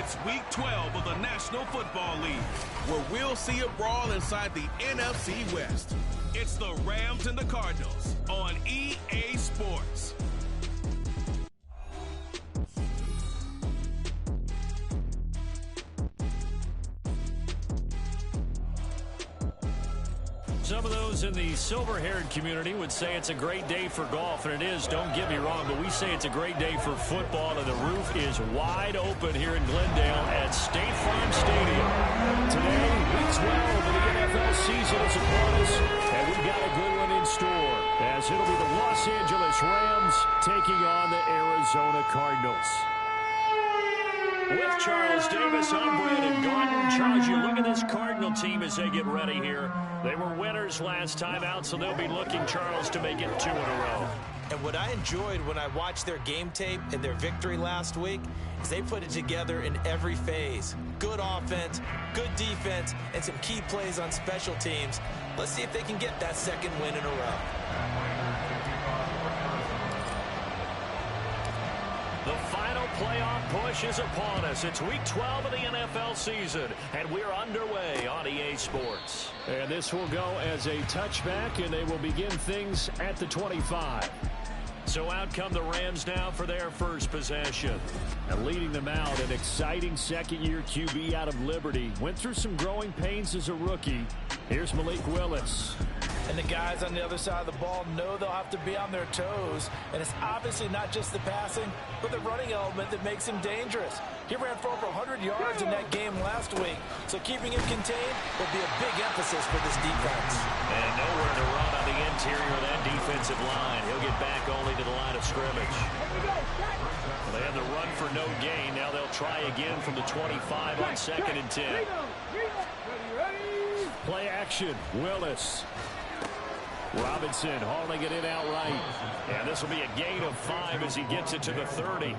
It's Week 12 of the National Football League, where we'll see a brawl inside the NFC West. It's the Rams and the Cardinals on EA Sports. Some of those in the silver-haired community would say it's a great day for golf, and it is, don't get me wrong, but we say it's a great day for football, and the roof is wide open here in Glendale at State Farm Stadium. Today, Week 12 of the NFL season is upon us, and we've got a good one in store, as it'll be the Los Angeles Rams taking on the Arizona Cardinals. With Charles Davis, I'm Brandon Gaudin. Charles, you look at this Cardinal team as they get ready here. They were winners last time out, so they'll be looking, Charles, to make it 2 in a row. And what I enjoyed when I watched their game tape and their victory last week is they put it together in every phase. Good offense, good defense, and some key plays on special teams. Let's see if they can get that second win in a row. The final playoff push is upon us. It's Week 12 of the NFL season, and we're underway on EA Sports. And this will go as a touchback, and they will begin things at the 25. So out come the Rams now for their first possession. And leading them out, an exciting second-year QB out of Liberty. Went through some growing pains as a rookie. Here's Malik Willis. And the guys on the other side of the ball know they'll have to be on their toes. And it's obviously not just the passing, but the running element that makes him dangerous. He ran for over 100 yards in that game last week. So keeping him contained will be a big emphasis for this defense. And nowhere to run on the interior of that defensive line. He'll get back only to the line of scrimmage. Well, they had the run for no gain. Now they'll try again from the 25 on 2nd and 10. Play action. Willis. Robinson hauling it in outright. And this will be a gain of 5 as he gets it to the 30.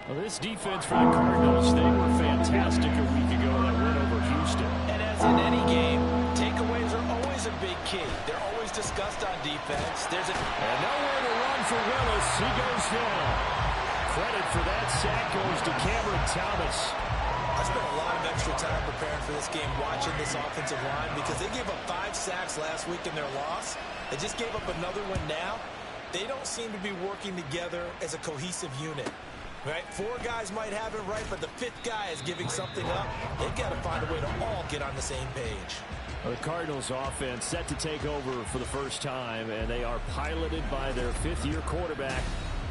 Well, this defense for the Cardinals, they were fantastic a week ago in that win over Houston. And as in any game, takeaways are always a big key. They're always discussed on defense. And nowhere to run for Willis. He goes down. Credit for that sack goes to Cameron Thomas. I spent a lot of extra time preparing for this game watching this offensive line because they gave up 5 sacks last week in their loss. They just gave up another one now. They don't seem to be working together as a cohesive unit. Right? 4 guys might have it right, but the 5th guy is giving something up. They've got to find a way to all get on the same page. The Cardinals offense set to take over for the first time, and they are piloted by their 5th-year quarterback,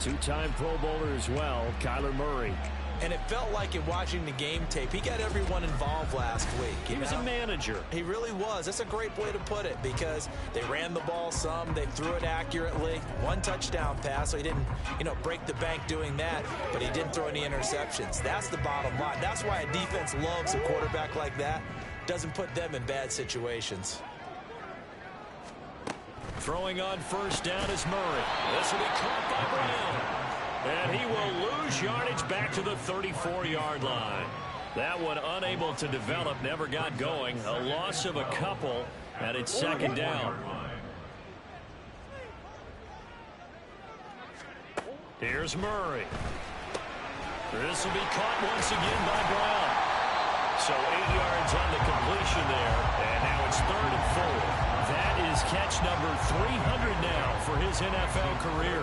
2-time Pro Bowler as well, Kyler Murray. And it felt like in watching the game tape, he got everyone involved last week. He was a manager. He really was. That's a great way to put it because they ran the ball some. They threw it accurately. 1 touchdown pass, so he didn't, break the bank doing that, but he didn't throw any interceptions. That's the bottom line. That's why a defense loves a quarterback like that. Doesn't put them in bad situations. Throwing on first down is Murray. This will be caught by Brown. And he will lose yardage back to the 34-yard line. That one unable to develop, never got going. A loss of a couple, and it's 2nd down. Here's Murray. This will be caught once again by Brown. So 8 yards on the completion there, and now it's 3rd and 4. That is catch number 300 now for his NFL career.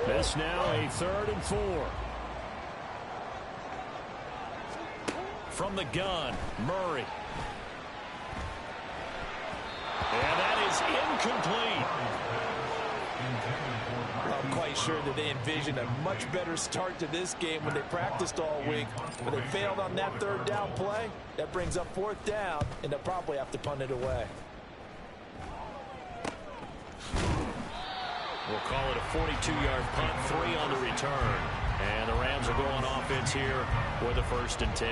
This now a 3rd and 4. From the gun, Murray. And that is incomplete. I'm quite sure that they envisioned a much better start to this game when they practiced all week. But they failed on that 3rd down play. That brings up 4th down, and they'll probably have to punt it away. We'll call it a 42-yard punt, 3 on the return. And the Rams are going offense here with a 1st and 10.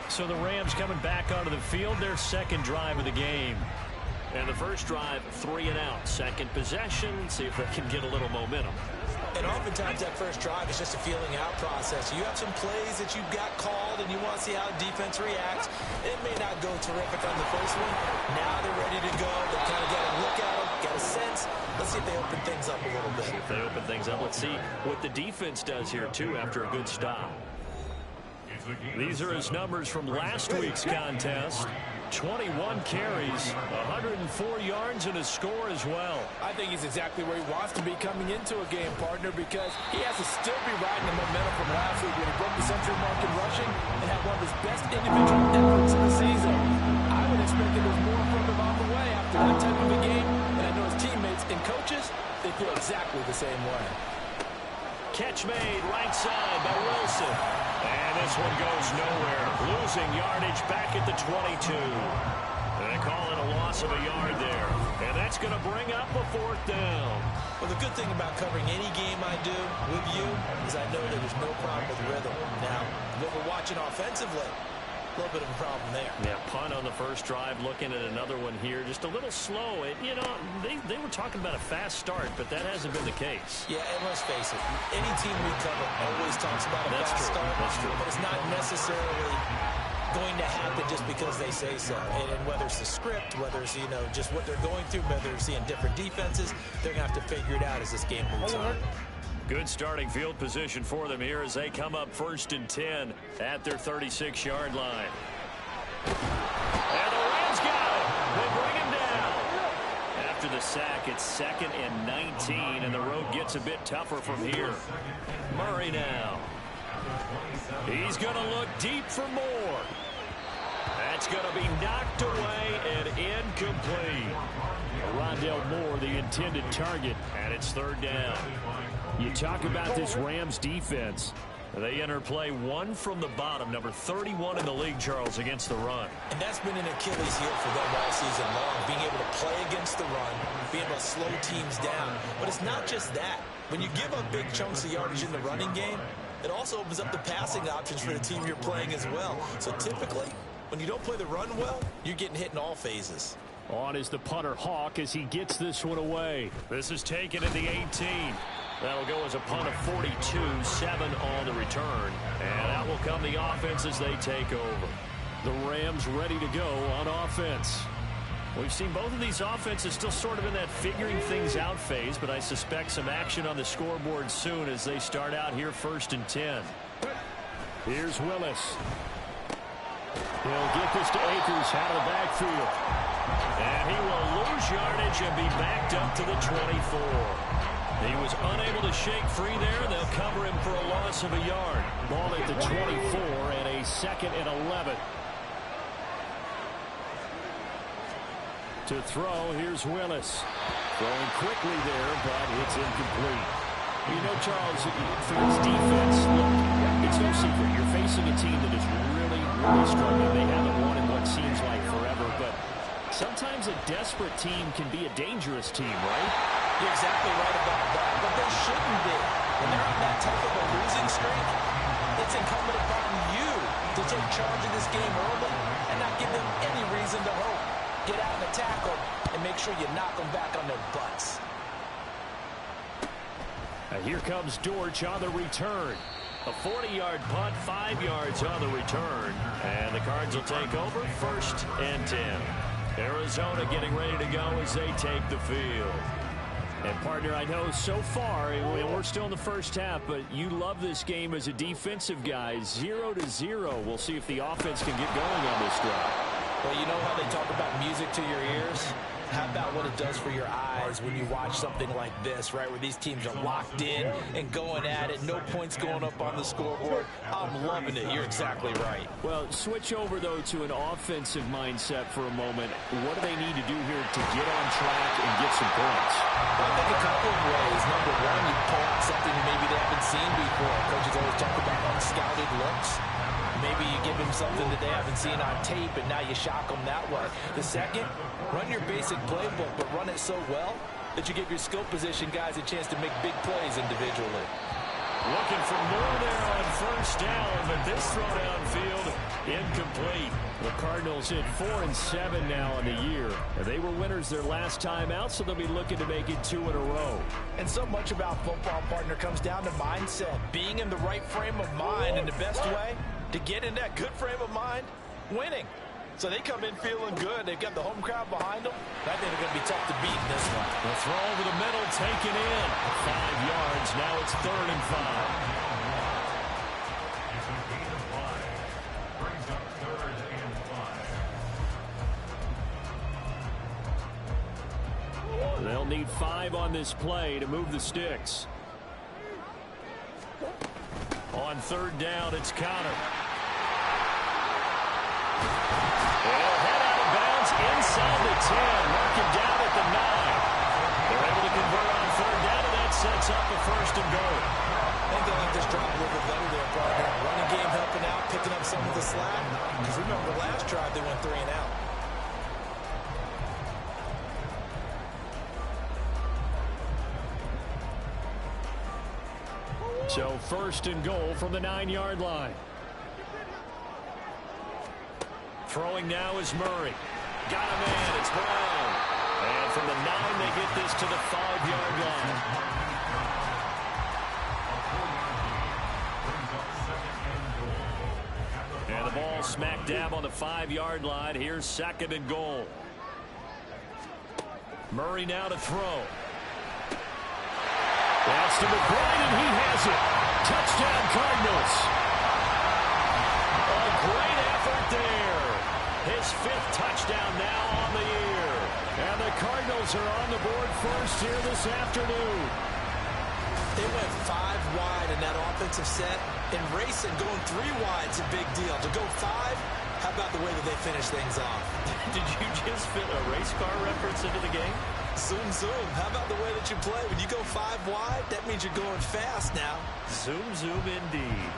So the Rams coming back onto the field, their 2nd drive of the game. And the first drive, 3 and out. 2nd possession, see if they can get a little momentum. And oftentimes that first drive is just a feeling out process. You have some plays that you've got called and you want to see how the defense reacts. It may not go terrific on the first one. Now they're ready to go. They kind of got a look at them, got a sense. Let's see if they open things up a little bit. If they open things up, let's see what the defense does here, too, after a good stop. These are his numbers from last week's contest. 21 carries, 104 yards, and a score as well. I think he's exactly where he wants to be coming into a game, partner, because he has to still be riding the momentum from last week when he broke the century mark in rushing and had one of his best individual efforts of the season. I would expect that there's more from him on the way after that type of a game, and I know his teammates and coaches, they feel exactly the same way. Catch made right side by Wilson. And this one goes nowhere. Losing yardage back at the 22. They call it a loss of a yard there. And that's going to bring up a 4th down. Well, the good thing about covering any game I do with you is I know that there's no problem with rhythm. Now, what we're watching offensively, a little bit of a problem there. Yeah, punt on the first drive, looking at another one here. Just a little slow. You know, they were talking about a fast start, but that hasn't been the case. Yeah, and let's face it, any team we cover always talks about a fast start. That's true. But it's not necessarily going to happen just because they say so. And whether it's the script, whether it's, you know, just what they're going through, whether they're seeing different defenses, they're going to have to figure it out as this game moves on. Good starting field position for them here as they come up 1st and 10 at their 36-yard line. And the Rams got it. They bring him down. After the sack, it's 2nd and 19, and the road gets a bit tougher from here. Murray now. He's going to look deep for more. That's going to be knocked away and incomplete. Rondale Moore, the intended target, and it's 3rd down. You talk about this Rams defense. They enter play 1 from the bottom, number 31 in the league, Charles, against the run. And that's been an Achilles heel for them all season long, being able to play against the run, being able to slow teams down. But it's not just that. When you give up big chunks of yardage in the running game, it also opens up the passing options for the team you're playing as well. So typically, when you don't play the run well, you're getting hit in all phases. On is the punter Hawk as he gets this one away. This is taken at the 18. That'll go as a punt of 42, 7 on the return. And out will come the offense as they take over. The Rams ready to go on offense. We've seen both of these offenses still sort of in that figuring things out phase, but I suspect some action on the scoreboard soon as they start out here 1st and 10. Here's Willis. He'll get this to Akers out of the backfield. And he will lose yardage and be backed up to the 24. He was unable to shake free there. They'll cover him for a loss of a yard. Ball at the 24 and a 2nd and 11. To throw, here's Willis. Throwing quickly there, but it's incomplete. You know, Charles, for this defense, look, it's no secret. You're facing a team that is really, really struggling. They haven't won in what seems like forever, but sometimes a desperate team can be a dangerous team, right? You're exactly right about that, but they shouldn't be. When they're on that type of a losing streak, it's incumbent upon you to take charge of this game early and not give them any reason to hope. Get out and attack them and make sure you knock them back on their butts. Here comes Dortch on the return. A 40-yard punt, 5 yards on the return. And the Cards will take over 1st and 10. Arizona getting ready to go as they take the field. And, partner, I know so far, we're still in the first half, but you love this game as a defensive guy. 0-0. We'll see if the offense can get going on this drive. Well, you know how they talk about music to your ears? How about what it does for your eyes when you watch something like this, right, where these teams are locked in and going at it, no points going up on the scoreboard? I'm loving it. You're exactly right. Well, switch over, though, to an offensive mindset for a moment. What do they need to do here to get on track and get some points? Well, I think a couple of ways. Number one, you pull out something maybe they haven't seen before. Coaches always talk about unscouted looks. Maybe you give them something that they haven't seen on tape, and now you shock them that way. The second, run your basic playbook, but run it so well that you give your skill position guys a chance to make big plays individually. Looking for more there on 1st down, but this throw downfield incomplete. The Cardinals hit 4-7 now in the year. They were winners their last time out, so they'll be looking to make it 2 in a row. And so much about football, partner, comes down to mindset. Being in the right frame of mind, and the best way to get in that good frame of mind, winning. So they come in feeling good. They've got the home crowd behind them. I think they're going to be tough to beat in this one. The throw over the middle, taken in. 5 yards. Now it's 3rd and 5. They'll need 5 on this play to move the sticks. On third down, it's Connor. He'll head out of bounds inside the 10. Mark him down at the 9. They're able to convert on third down, and that sets up a first and goal. I think they like this drive a little bit better there, partner. Running game helping out, picking up some of the slack. Because remember, last drive they went 3 and out. So first and goal from the 9-yard line. Throwing now is Murray. Got a man. It's Brown. And from the 9, they get this to the 5-yard line. And the ball smack dab on the 5-yard line. Here's second and goal. Murray now to throw. That's to McBride, and he has it. Touchdown, Cardinals. A great effort there. His 5th touchdown now on the year. And the Cardinals are on the board first here this afternoon. They went 5 wide in that offensive set. And racing, going 3 wide is a big deal. To go 5, how about the way that they finish things off? Did you just fit a race car reference into the game? Zoom, zoom. How about the way that you play? When you go 5 wide, that means you're going fast now. Zoom, zoom indeed.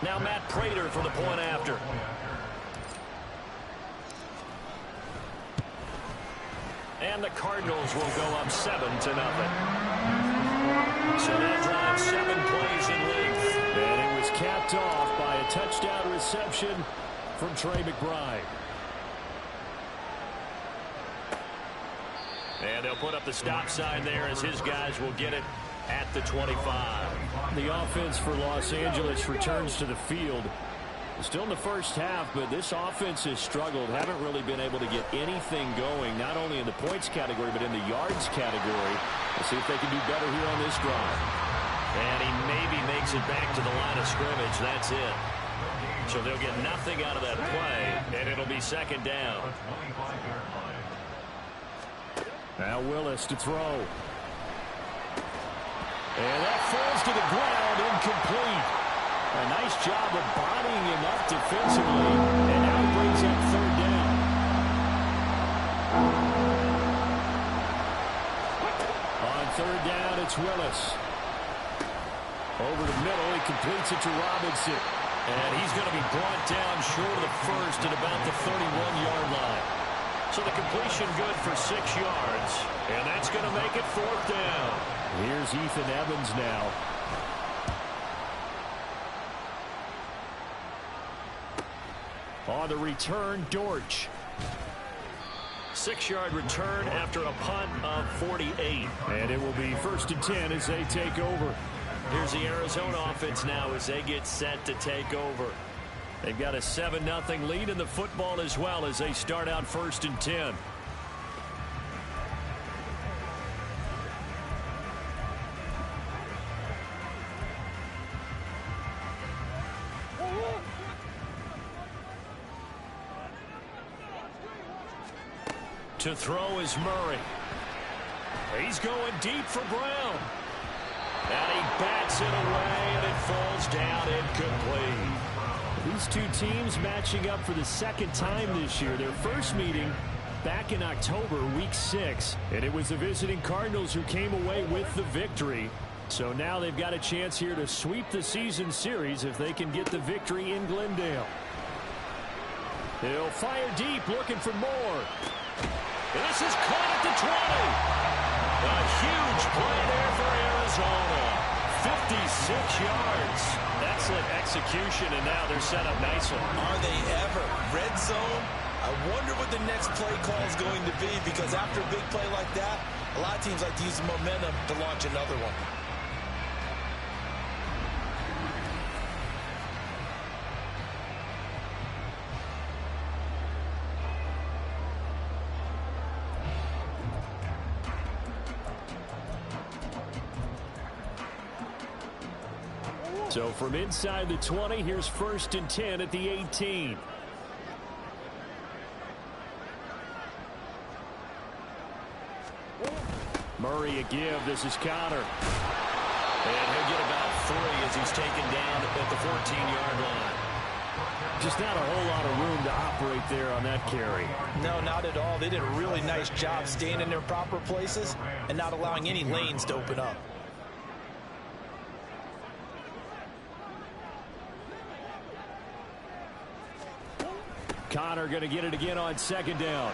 Now Matt Prater for the point after. And the Cardinals will go up 7-0. So that drive 7 plays in length. And it was capped off by a touchdown reception from Trey McBride. And they'll put up the stop sign there as his guys will get it at the 25. The offense for Los Angeles returns to the field. Still in the first half, but this offense has struggled. Haven't really been able to get anything going, not only in the points category, but in the yards category. We'll see if they can do better here on this drive. And he maybe makes it back to the line of scrimmage. That's it. So they'll get nothing out of that play, and it'll be second down. Now Willis to throw. And that falls to the ground, incomplete. A nice job of bodying him up defensively, and now brings up third down. On third down, it's Willis. Over the middle, he completes it to Robinson. And he's going to be brought down short of the first at about the 31-yard line. So the completion good for 6 yards, and that's going to make it fourth down. Here's Ethan Evans now. On the return, Dortch. 6-yard return after a punt of 48. And it will be first and 10 as they take over. Here's the Arizona offense now as they get set to take over. They've got a 7-0 lead in the football as well as they start out first and 10. To throw is Murray. He's going deep for Brown. And he bats it away, and it falls down incomplete. These two teams matching up for the second time this year. Their first meeting back in October, week 6. And it was the visiting Cardinals who came away with the victory. So now they've got a chance here to sweep the season series if they can get the victory in Glendale. They'll fire deep, looking for more. And this is caught at the 20. A huge play there for Arizona. 56 yards. Excellent execution, and now they're set up nicely. Are they ever? Red zone? I wonder what the next play call is going to be, because after a big play like that, a lot of teams like to use the momentum to launch another one. So from inside the 20, here's first and 10 at the 18. Murray a give. This is Connor. And he'll get about 3 as he's taken down at the 14-yard line. Just not a whole lot of room to operate there on that carry. No, not at all. They did a really nice job staying in their proper places and not allowing any lanes to open up. Connor going to get it again on second down.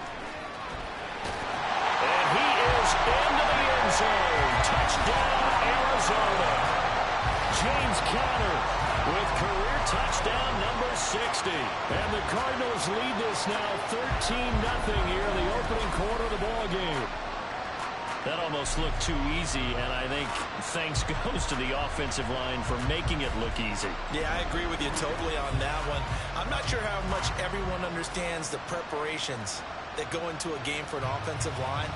And he is into the end zone. Touchdown, Arizona. James Conner with career touchdown number 60. And the Cardinals lead this now 13-0 here in the opening quarter of the ball game. That almost looked too easy, and I think thanks goes to the offensive line for making it look easy. Yeah, I agree with you totally on that one. I'm not sure how much everyone understands the preparations that go into a game for an offensive line,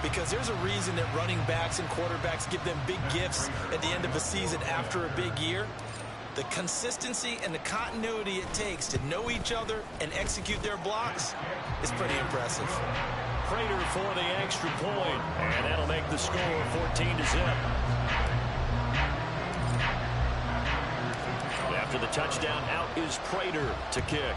because there's a reason that running backs and quarterbacks give them big gifts at the end of a season after a big year. The consistency and the continuity it takes to know each other and execute their blocks is pretty impressive. Prater for the extra point, and that'll make the score 14-0. After the touchdown, out is Prater to kick.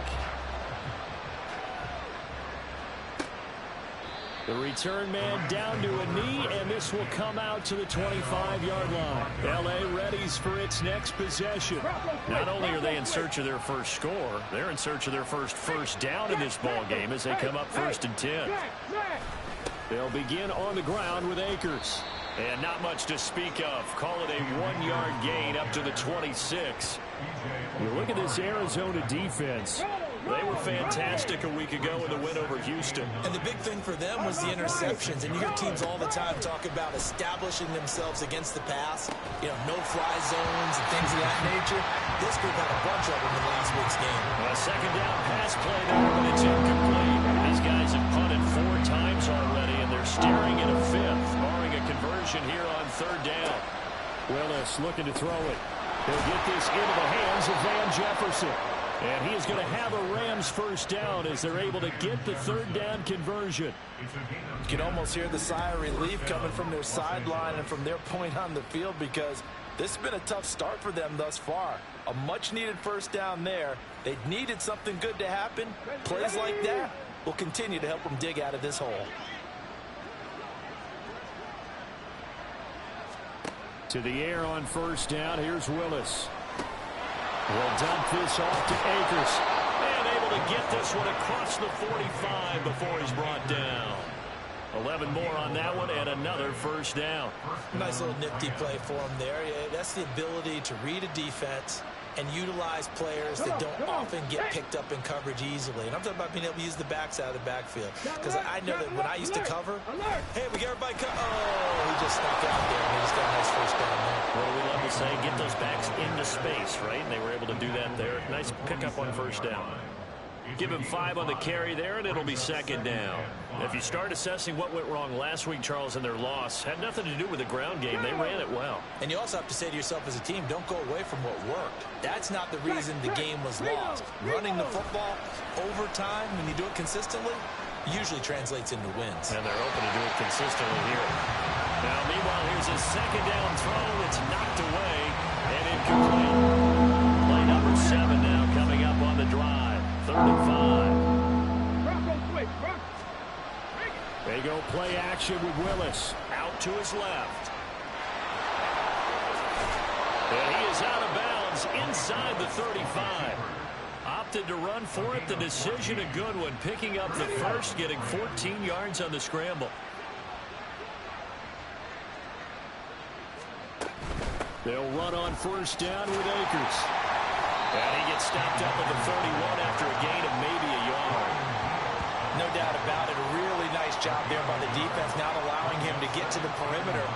The return man down to a knee, and this will come out to the 25-yard line. L.A. readies for its next possession. Not only are they in search of their first score, they're in search of their first down in this ball game as they come up 1st and 10. They'll begin on the ground with Akers. And not much to speak of. Call it a 1-yard gain up to the 26. You look at this Arizona defense. They were fantastic a week ago in the win over Houston. And the big thing for them was the interceptions. And you hear teams all the time talk about establishing themselves against the pass. You know, no-fly zones and things of that nature. This group had a bunch of them in last week's game. A second down pass play there, but it's incomplete. These guys have punted 4 times already, and they're staring at a 5th, barring a conversion here on 3rd down. Willis looking to throw it. He'll get this into the hands of Van Jefferson. And he is going to have a Rams first down as they're able to get the 3rd down conversion. You can almost hear the sigh of relief coming from their sideline and from their point on the field, because this has been a tough start for them thus far. A much-needed first down there. They needed something good to happen. Plays like that will continue to help them dig out of this hole. To the air on first down. Here's Willis. Will dump this off to Akers. And able to get this one across the 45 before he's brought down. 11 more on that one and another first down. Nice little nifty play for him there. Yeah, that's the ability to read a defense and utilize players that don't often get picked up in coverage easily. And I'm talking about being able to use the backs out of the backfield. Because I know that when I used to cover, hey, we got everybody oh, he just snuck out there, and he just got a nice first down there. What do we love to say? Get those backs into space, right? And they were able to do that there. Nice pickup on first down. Give him 5 on the carry there, and it'll be 2nd down. If you start assessing what went wrong last week, Charles, in their loss, had nothing to do with the ground game. They ran it well. And you also have to say to yourself as a team, don't go away from what worked. That's not the reason the game was lost. Running the football over time, when you do it consistently, usually translates into wins. And they're open to do it consistently here. Now, meanwhile, here's a 2nd down throw. It's knocked away and incomplete. Play number 7 now coming up on the drive. 3rd and 5. They go play action with Willis. Out to his left. And he is out of bounds inside the 35. Opted to run for it. The decision a good one. Picking up the first, getting 14 yards on the scramble. They'll run on first down with Akers. And he gets stopped up at the 31 after a gain of maybe a yard. No doubt about it. A really nice job there by the defense, not allowing him to get to the perimeter.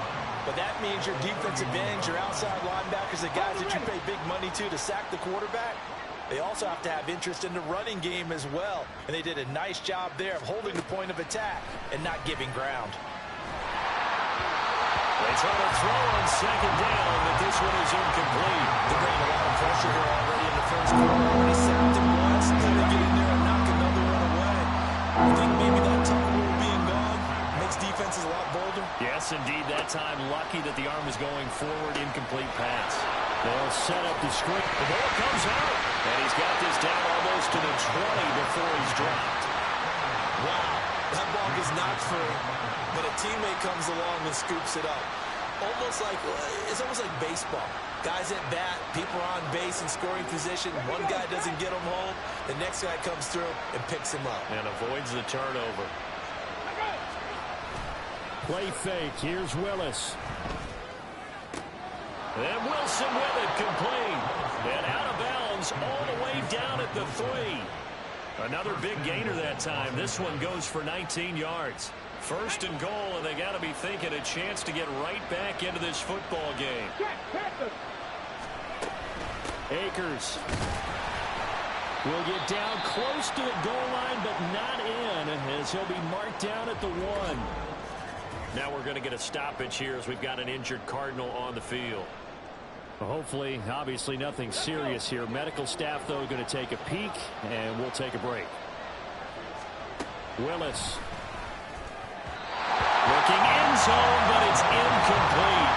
But that means your defensive ends, your outside linebackers, the guys that you pay big money to sack the quarterback, they also have to have interest in the running game as well. And they did a nice job there of holding the point of attack and not giving ground. They try to throw on 2nd down, but this one is incomplete. They're bringing a lot of pressure here already in the first quarter. Already sacked him once. Now they get in there and knock another one away. I think maybe that tuck rule being gone makes defenses a lot bolder. Yes, indeed, lucky that the arm was going forward. Incomplete pass. They'll set up the screen. The ball comes out. And he's got this down almost to the 20 before he's dropped. Wow, that ball is not free, but a teammate comes along and scoops it up. It's almost like baseball. Guys at bat, people are on base in scoring position. One guy doesn't get him home. The next guy comes through and picks him up. And avoids the turnover. Play fake. Here's Willis. And Wilson with it, complete. And out of bounds all the way down at the 3. Another big gainer that time. This one goes for 19 yards. First and goal, and they got to be thinking a chance to get right back into this football game. Akers will get down close to the goal line, but not in, as he'll be marked down at the 1. Now we're going to get a stoppage here as we've got an injured Cardinal on the field. Hopefully, obviously nothing serious here. Medical staff, though, going to take a peek, and we'll take a break. Willis. Looking in zone, but it's incomplete.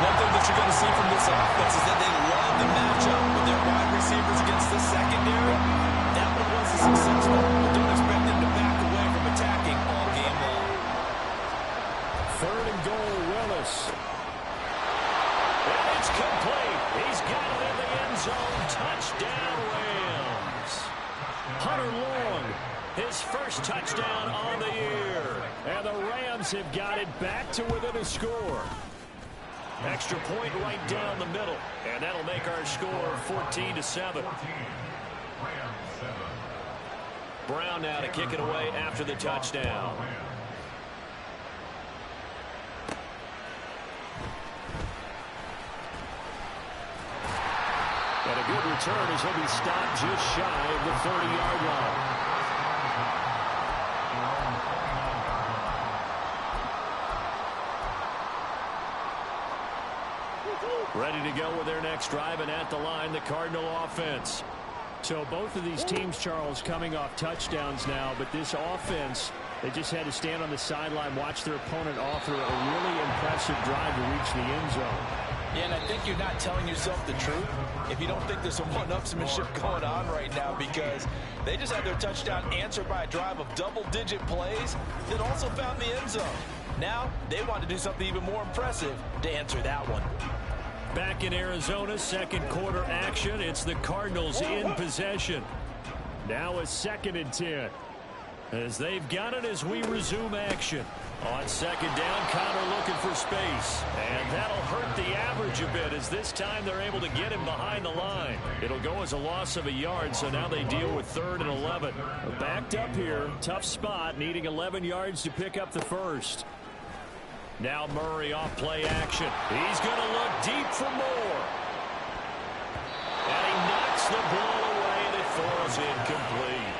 One thing that you're going to see from this offense is that they love the matchup with their wide receivers against the secondary. That one wasn't successful, but don't expect them to back away from attacking all game long. Third and goal, Willis. And it's complete. He's got it in the end zone. Touchdown, Rams. Hunter Long. His first touchdown on the year. And the Rams have got it back to within a score. Extra point right down the middle. And that'll make our score 14-7. Brown now to kick it away after the touchdown. And a good return as he'll be stopped just shy of the 30-yard line. Ready to go with their next drive, and at the line, the Cardinal offense. So both of these teams, Charles, coming off touchdowns now, but this offense, they just had to stand on the sideline, watch their opponent author a really impressive drive to reach the end zone. Yeah, and I think you're not telling yourself the truth if you don't think there's some one-upsmanship going on right now, because they just had their touchdown answered by a drive of double-digit plays that also found the end zone. Now, they want to do something even more impressive to answer that one. Back in Arizona, second quarter action. It's the Cardinals in possession. Now a 2nd and 10. As they've got it as we resume action. On second down, Connor looking for space. And that'll hurt the average a bit, as this time they're able to get him behind the line. It'll go as a loss of a yard, so now they deal with 3rd and 11. Backed up here, tough spot, needing 11 yards to pick up the first. Now Murray off play action. He's going to look deep for more. And he knocks the ball away, and it falls incomplete.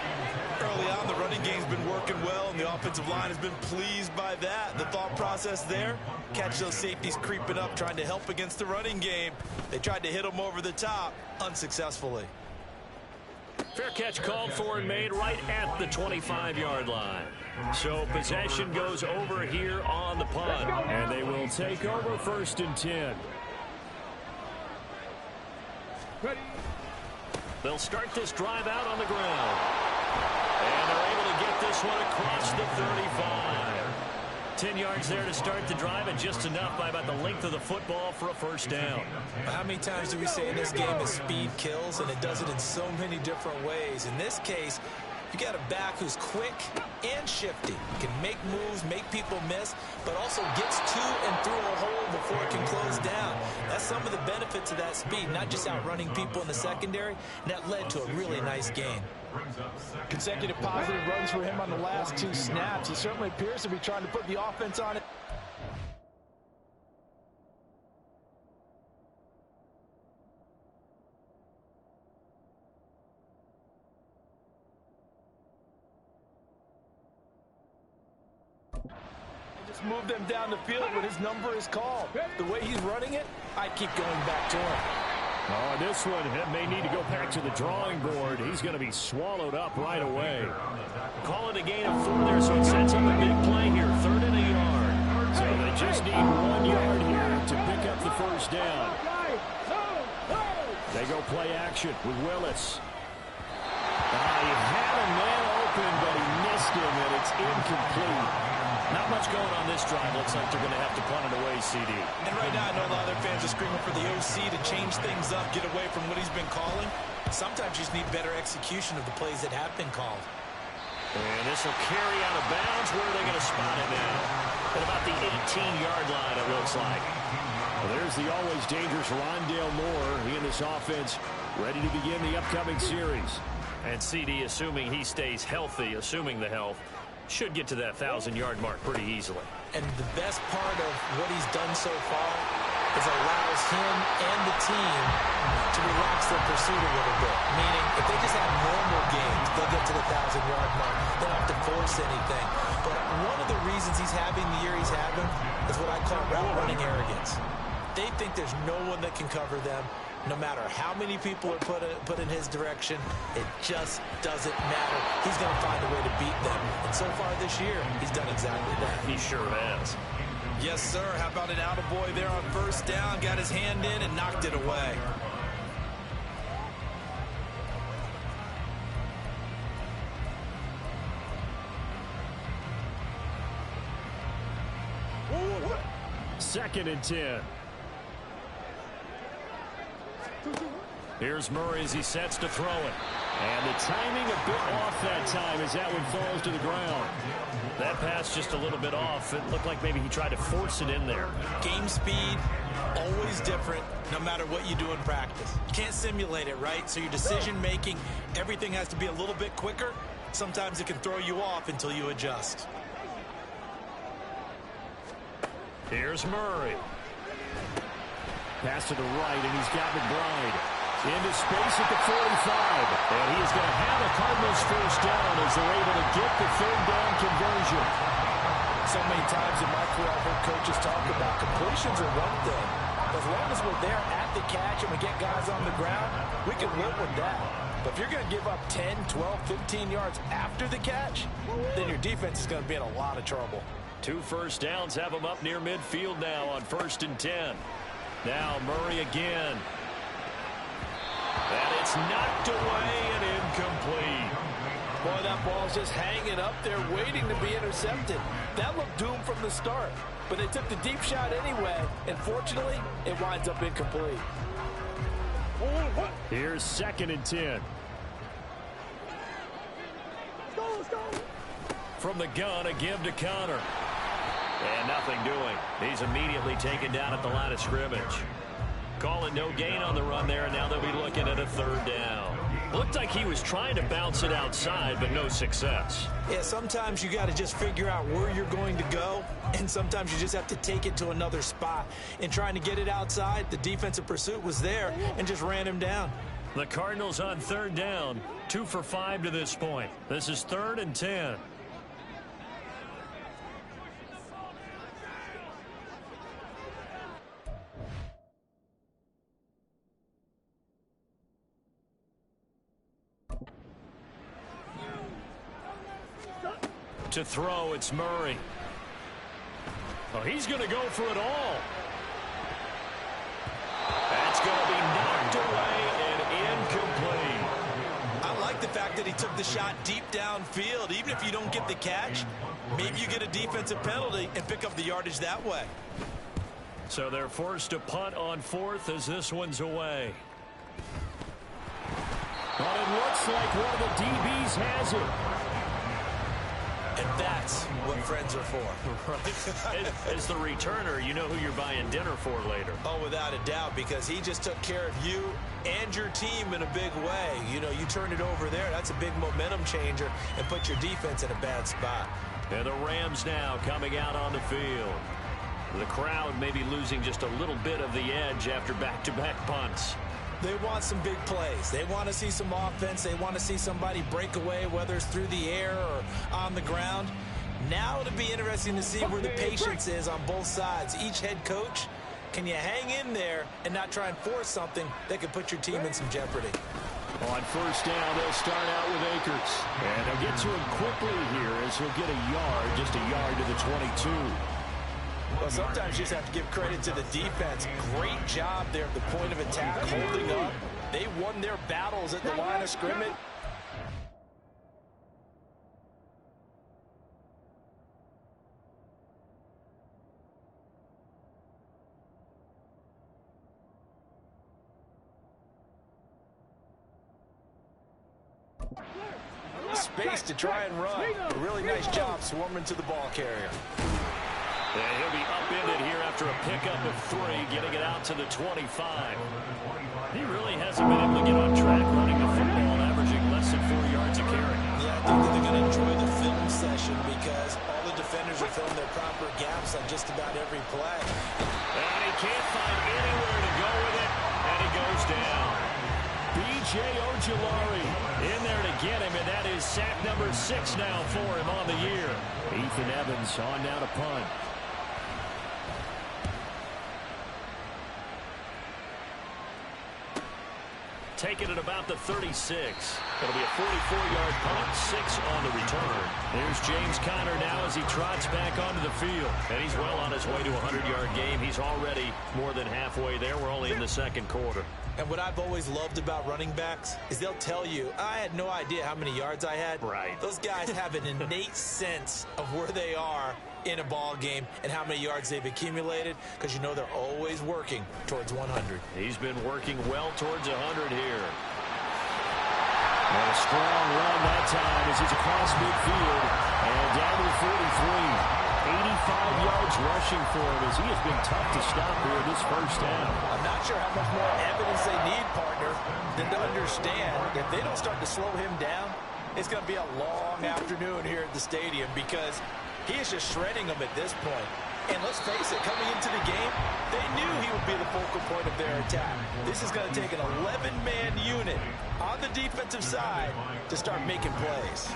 Early on, the running game's been working well, and the offensive line has been pleased by that. The thought process there, catch those safeties creeping up, trying to help against the running game. They tried to hit them over the top, unsuccessfully. Fair catch called for and made right at the 25-yard line. So possession goes over here on the punt. And they will take over 1st and 10. Ready. They'll start this drive out on the ground. And they're able to get this one across the 35. 10 yards there to start the drive, and just enough by about the length of the football for a first down. How many times do we say in this game that speed kills, and it does it in so many different ways? In this case, you got a back who's quick and shifty, can make moves, make people miss, but also gets to and through a hole before it can close down. That's some of the benefits of that speed, not just outrunning people in the secondary, and that led to a really nice gain. Consecutive positive runs for him on the last 2 snaps. He certainly appears to be trying to put the offense on it. Just move them down the field when his number is called. The way he's running it, I keep going back to him. Oh, this one may need to go back to the drawing board. He's going to be swallowed up right away. Call it a gain of 4 there, so it sets up a big play here. 3rd and a yard. So They just need 1 yard here to pick up the first down. They go play action with Willis. He had a man open, but he missed him, and it's incomplete. Not much going on this drive. Looks like they're going to have to punt it away, CD. And right now, I know a lot of their fans are screaming for the OC to change things up, get away from what he's been calling. Sometimes you just need better execution of the plays that have been called. And this will carry out of bounds. Where are they going to spot it now? At about the 18-yard line, it looks like. Well, there's the always dangerous Rondale Moore. He and this offense ready to begin the upcoming series. And CD, assuming he stays healthy, assuming the health, should get to that 1,000-yard mark pretty easily. And the best part of what he's done so far is allows him and the team to relax their pursuit a little bit. Meaning, if they just have normal games, they'll get to the 1,000-yard mark. They don't have to force anything. But one of the reasons he's having the year he's having is what I call route running arrogance. They think there's no one that can cover them. No matter how many people are put in his direction, it just doesn't matter. He's going to find a way to beat them. And so far this year, he's done exactly that. He sure has. Yes, sir. How about an attaboy there on first down? Got his hand in and knocked it away. Second and 10. Here's Murray as he sets to throw it. And the timing a bit off that time as that one falls to the ground. That pass just a little bit off. It looked like maybe he tried to force it in there. Game speed, always different, no matter what you do in practice. You can't simulate it, right? So your decision making, everything has to be a little bit quicker. Sometimes it can throw you off until you adjust. Here's Murray. Pass to the right, and he's got McBride into space at the 45. And he is going to have a Cardinals first down as they're able to get the third down conversion. So many times in my career, I've heard coaches talk about completions are one thing. As long as we're there at the catch and we get guys on the ground, we can live with that. But if you're going to give up 10, 12, 15 yards after the catch, then your defense is going to be in a lot of trouble. 2 first downs have them up near midfield now on 1st and 10. Now Murray again. And it's knocked away and incomplete. Boy, that ball's just hanging up there waiting to be intercepted. That looked doomed from the start. But they took the deep shot anyway, and fortunately, it winds up incomplete. Here's 2nd and 10. Let's go. From the gun, a give to Connor. And nothing doing. He's immediately taken down at the line of scrimmage. Calling no gain on the run there, and now they'll be looking at a 3rd down. Looked like he was trying to bounce it outside, but no success. Yeah, sometimes you got to just figure out where you're going to go, and sometimes you just have to take it to another spot. In trying to get it outside, the defensive pursuit was there and just ran him down. The Cardinals on 3rd down, 2 for 5 to this point. This is 3rd and 10. To throw, it's Murray. Oh, he's going to go for it all. That's going to be knocked away and incomplete. I like the fact that he took the shot deep downfield. Even if you don't get the catch, maybe you get a defensive penalty and pick up the yardage that way. So they're forced to punt on 4th as this one's away. But it looks like one of the DBs has it. And that's what friends are for. As the returner, you know who you're buying dinner for later. Oh, without a doubt, because he just took care of you and your team in a big way. You know, you turn it over there, that's a big momentum changer and put your defense in a bad spot. And the Rams now coming out on the field. The crowd maybe losing just a little bit of the edge after back-to-back punts. They want some big plays. They want to see some offense. They want to see somebody break away, whether it's through the air or on the ground. Now it'll be interesting to see where the patience is on both sides. Each head coach, can you hang in there and not try and force something that could put your team in some jeopardy? On 1st down, they'll start out with Akers. And they'll get to him quickly here as he'll get a yard, just a yard to the 22. Well, sometimes you just have to give credit to the defense. Great job there at the point of attack, holding up. They won their battles at the line of scrimmage. Space to try and run. A really nice job swarming to the ball carrier. And he'll be upended here after a pickup of 3, getting it out to the 25. He really hasn't been able to get on track running the football, averaging less than 4 yards a carry. Yeah, I think that they're going to enjoy the film session because all the defenders are filling their proper gaps on just about every play. And he can't find anywhere to go with it, and he goes down. B.J. Ojulari in there to get him, and that is sack number 6 now for him on the year. Ethan Evans on now to punt. Taking it about the 36. It'll be a 44-yard punt, 6 on the return. There's James Conner now as he trots back onto the field. And he's well on his way to a 100-yard game. He's already more than halfway there. We're only in the second quarter. And what I've always loved about running backs is they'll tell you, I had no idea how many yards I had. Right. Those guys have an innate sense of where they are in a ball game and how many yards they've accumulated, because you know they're always working towards 100. He's been working well towards 100 here. And a strong run that time as he's across midfield and down to the 43. 85 yards rushing for him as he has been tough to stop here this first down. I'm not sure how much more evidence they need, partner, than to understand if they don't start to slow him down, it's going to be a long afternoon here at the stadium because he is just shredding them at this point. And let's face it, coming into the game, they knew he would be the focal point of their attack. This is going to take an 11-man unit on the defensive side to start making plays.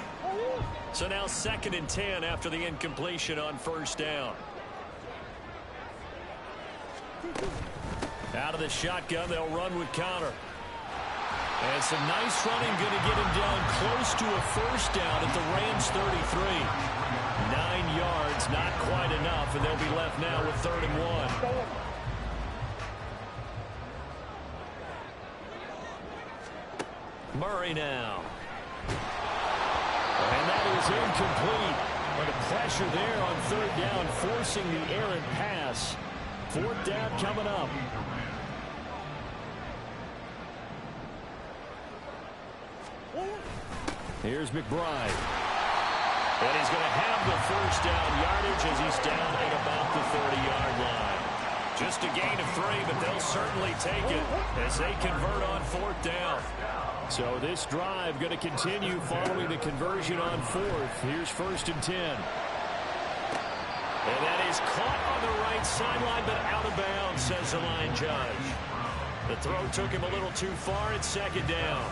So now 2nd and 10 after the incompletion on first down. Out of the shotgun, they'll run with Conner. And some nice running, going to get him down close to a first down at the Rams 33. 9 yards, not quite enough, and they'll be left now with 3rd and 1. Murray now. And that is incomplete. But a pressure there on 3rd down, forcing the errant pass. 4th down coming up. Here's McBride. And he's going to have the first down yardage as he's down at about the 30-yard line. Just a gain of 3, but they'll certainly take it as they convert on 4th down. So this drive going to continue following the conversion on 4th. Here's 1st and 10. And that is caught on the right sideline, but out of bounds, says the line judge. The throw took him a little too far. It's 2nd down.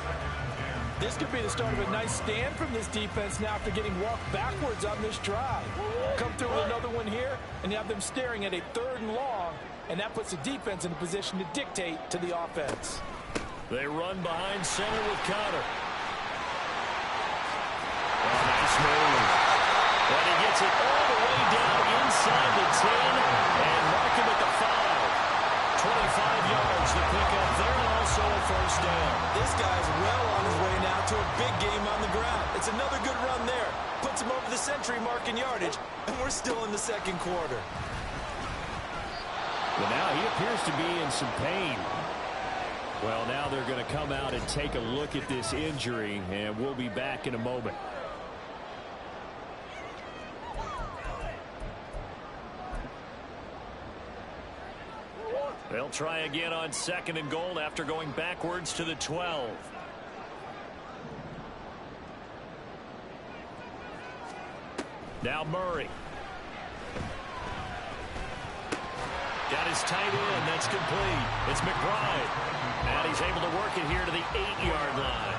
This could be the start of a nice stand from this defense now after getting walked backwards on this drive. Come through with another one here, and you have them staring at a 3rd and long, and that puts the defense in a position to dictate to the offense. They run behind center with Conner. Nice move. And he gets it all the way down inside the 10 and mark him at the 5. 25 yards to pick up there, and also a first down. This guy's well on his way now to a big game on the ground. It's another good run there. Puts him over the century mark in yardage, and we're still in the 2nd quarter. But now he appears to be in some pain. Well, now they're going to come out and take a look at this injury, and we'll be back in a moment. They'll try again on 2nd and goal after going backwards to the 12. Now Murray. Got his tight end. That's complete. It's McBride. And he's able to work it here to the 8-yard line.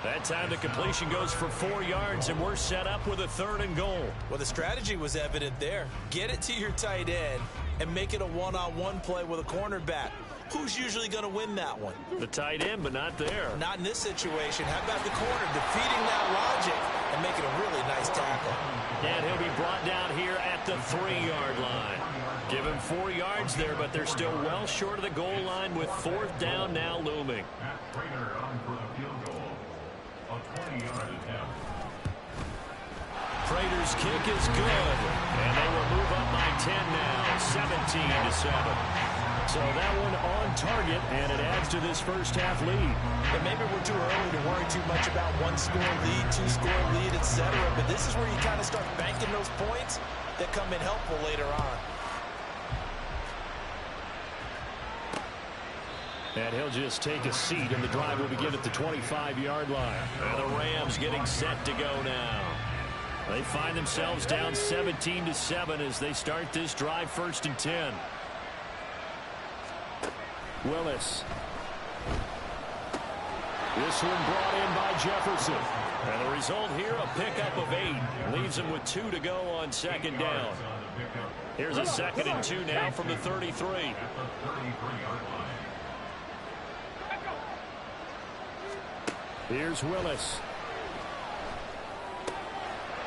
That time the completion goes for 4 yards, and we're set up with a 3rd and goal. Well, the strategy was evident there. Get it to your tight end and make it a one-on-one play with a cornerback. Who's usually going to win that one? The tight end, but not there. Not in this situation. How about the corner defeating that logic and making a really nice tackle. And he'll be brought down here at the 3-yard line. Give him 4 yards there, but they're still well short of the goal line with 4th down now looming. Prater's kick is good, and they will move up by 10 now, 17-7. So that one on target, and it adds to this first half lead. But maybe we're too early to worry too much about 1-score lead, 2-score lead, etc. But this is where you kind of start banking those points that come in helpful later on. And he'll just take a seat, and the drive will begin at the 25-yard line. And the Rams getting set to go now. They find themselves down 17-7 as they start this drive 1st and 10. Willis. This one brought in by Jefferson. And the result here, a pickup of 8. Leaves him with 2 to go on 2nd down. Here's a 2nd and 2 now from the 33. Here's Willis.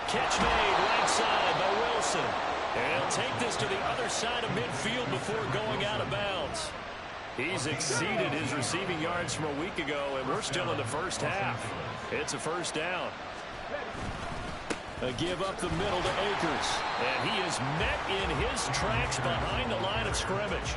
Catch made right side by Wilson. And he'll take this to the other side of midfield before going out of bounds. He's exceeded his receiving yards from a week ago, and we're still in the first half. It's a 1st down. A give up the middle to Akers. And he is met in his tracks behind the line of scrimmage.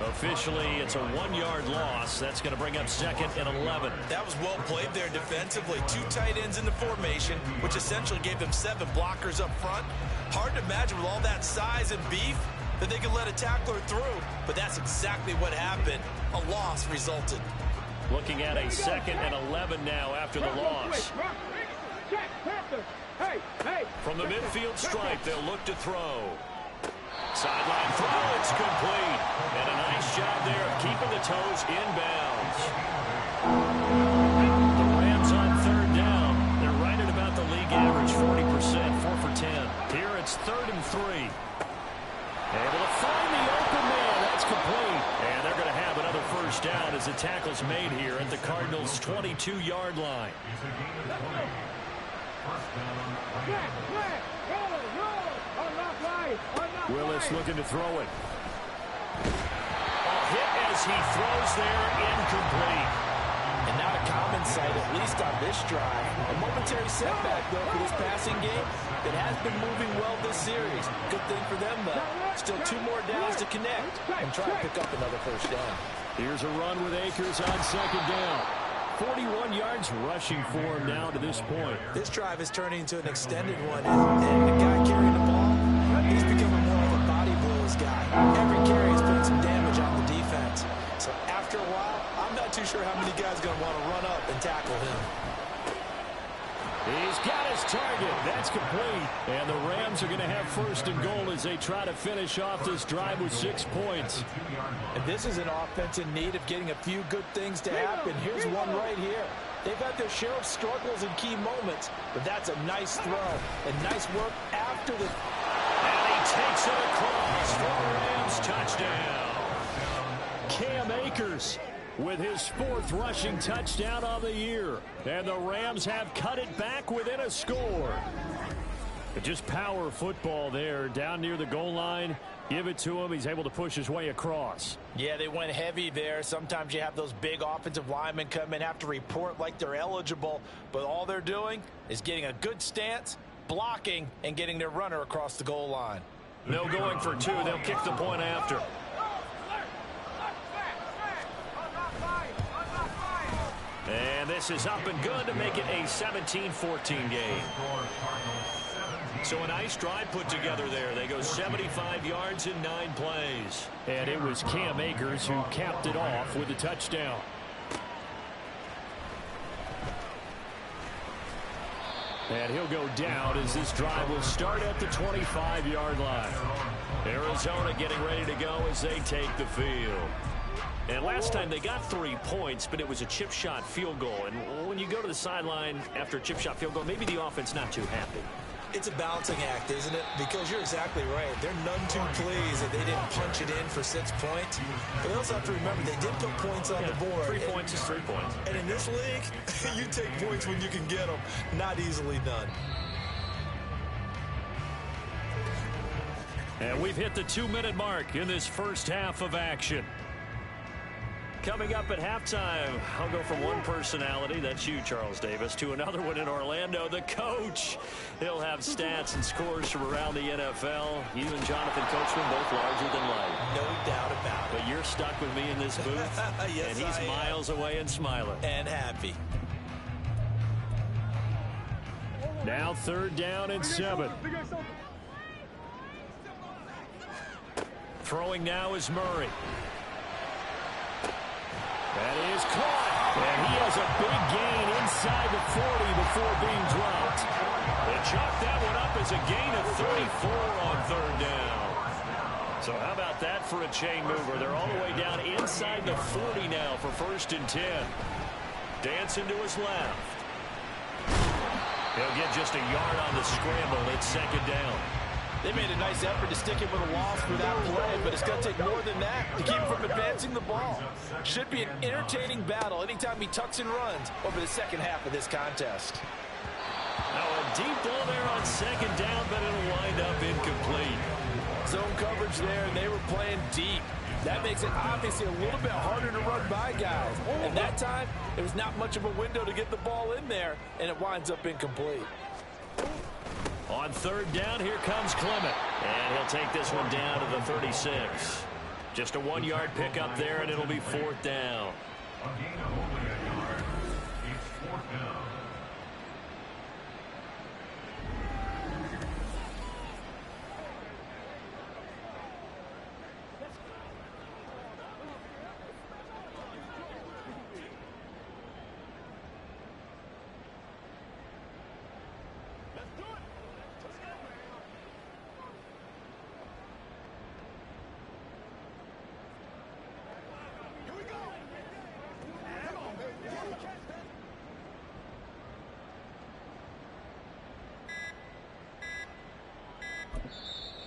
Officially, it's a 1-yard loss. That's going to bring up 2nd and 11. That was well played there defensively. 2 tight ends in the formation, which essentially gave them 7 blockers up front. Hard to imagine with all that size and beef that they could let a tackler through, but that's exactly what happened. A loss resulted. Looking at a 2nd and 11 now after the loss. From the midfield stripe, they'll look to throw. Sideline throw, it's complete. And a nice job there of keeping the toes inbounds. The Rams on 3rd down. They're right at about the league average, 40%, 4 for 10. Here it's 3rd and 3. Able to find the open man. That's complete. And they're going to have another 1st down as the tackle's made here at the Cardinals' 22-yard line. Willis looking to throw it. A hit as he throws there, incomplete. And not a common sight, at least on this drive. A momentary setback, though, for this passing game that has been moving well this series. Good thing for them, though. Still 2 more downs to connect and try to pick up another 1st down. Here's a run with Akers on 2nd down. 41 yards rushing for him now to this point. This drive is turning into an extended one, and the guy carrying the ball, he's becoming more of a body blows guy. Every carry is putting some damage on the defense. So after a while, I'm not too sure how many guys are going to want to run up and tackle him. He's got his target. That's complete. And the Rams are going to have 1st and goal as they try to finish off this drive with 6 points. And this is an offense in need of getting a few good things to happen. Here's one right here. They've had their share of struggles in key moments, but that's a nice throw and nice work after the... And he takes it across for a Rams touchdown. Cam Akers with his 4th rushing touchdown of the year. And the Rams have cut it back within a score. But just power football there down near the goal line. Give it to him. He's able to push his way across. Yeah, they went heavy there. Sometimes you have those big offensive linemen come in, have to report like they're eligible. But all they're doing is getting a good stance, blocking, and getting their runner across the goal line. No going for 2. They'll kick the point after. And this is up and good to make it a 17-14 game. So a nice drive put together there. They go 75 yards in 9 plays. And it was Cam Akers who capped it off with a touchdown. And he'll go down as this drive will start at the 25-yard line. Arizona getting ready to go as they take the field. And last time they got 3 points, but it was a chip shot field goal. And when you go to the sideline after a chip shot field goal, maybe the offense not too happy. It's a balancing act, isn't it? Because you're exactly right. They're none too pleased that they didn't punch it in for 6 points. But they also have to remember they did put points on the board. 3 points is 3 points. And in this league, you take points when you can get them. Not easily done. And we've hit the 2-minute mark in this first half of action. Coming up at halftime, I'll go from one personality, that's you, Charles Davis, to another one in Orlando, the coach. He'll have stats and scores from around the NFL. You and Jonathan Coachman, both larger than life. No doubt about it. But you're stuck with me in this booth, yes, and he's miles away and smiling. And happy. Now 3rd down and 7. Throwing now is Murray. That is caught. And he has a big gain inside the 40 before being dropped. They chalked that one up as a gain of 34 on 3rd down. So how about that for a chain mover? They're all the way down inside the 40 now for 1st and 10. Dancing to his left. He'll get just a yard on the scramble. It's 2nd down. They made a nice effort to stick him with a loss for that play, but it's going to take more than that to keep him from advancing the ball. Should be an entertaining battle anytime he tucks and runs over the second half of this contest. Now a deep ball there on 2nd down, but it'll wind up incomplete. Zone coverage there, and they were playing deep. That makes it obviously a little bit harder to run by guys. And that time, there was not much of a window to get the ball in there, and it winds up incomplete. On 3rd down, here comes Clement. And he'll take this one down to the 36. Just a 1-yard pickup there, and it'll be 4th down.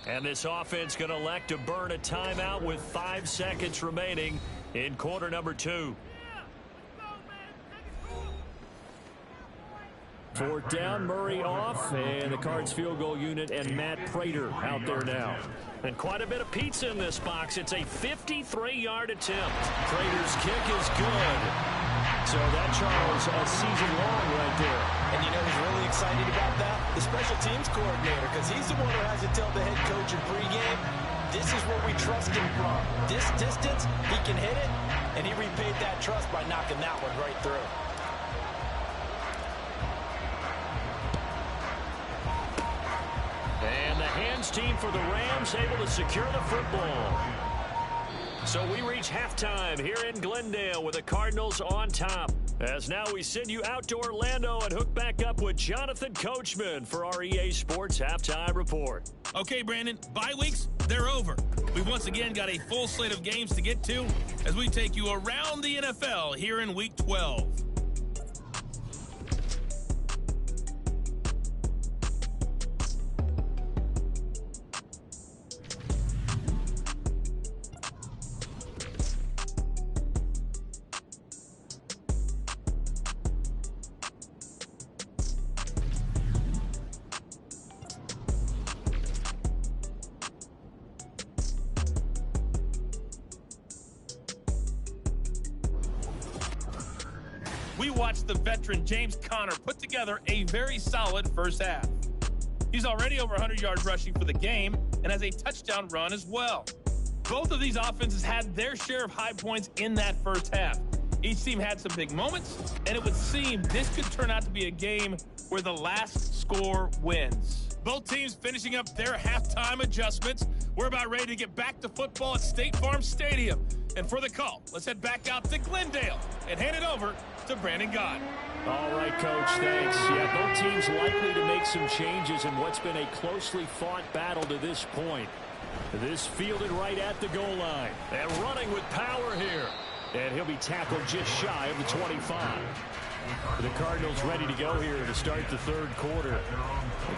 And this offense going to elect to burn a timeout with 5 seconds remaining in quarter number 2. 4th down, Murray off, and the Cards field goal unit and Matt Prater out there now. And quite a bit of pizza in this box. It's a 53-yard attempt. Prater's kick is good. So that, Charles, a season long right there. And you know who's really excited about that? The special teams coordinator, because he's the one who has to tell the head coach in pregame, this is where we trust him from. This distance, he can hit it, and he repaid that trust by knocking that one right through. And the hands team for the Rams able to secure the football. So we reach halftime here in Glendale with the Cardinals on top. As now we send you out to Orlando and hook back up with Jonathan Coachman for our EA Sports Halftime Report. Okay, Brandon, bye weeks, they're over. We've once again got a full slate of games to get to as we take you around the NFL here in Week 12. We watched the veteran James Conner put together a very solid first half. He's already over 100 yards rushing for the game and has a touchdown run as well. Both of these offenses had their share of high points in that first half. Each team had some big moments, and it would seem this could turn out to be a game where the last score wins. Both teams finishing up their halftime adjustments. We're about ready to get back to football at State Farm Stadium. And for the call, let's head back out to Glendale and hand it over to Brandon Gott. All right, Coach, thanks. Yeah, both teams likely to make some changes in what's been a closely fought battle to this point. This fielded right at the goal line. And running with power here. And he'll be tackled just shy of the 25. The Cardinals ready to go here to start the third quarter.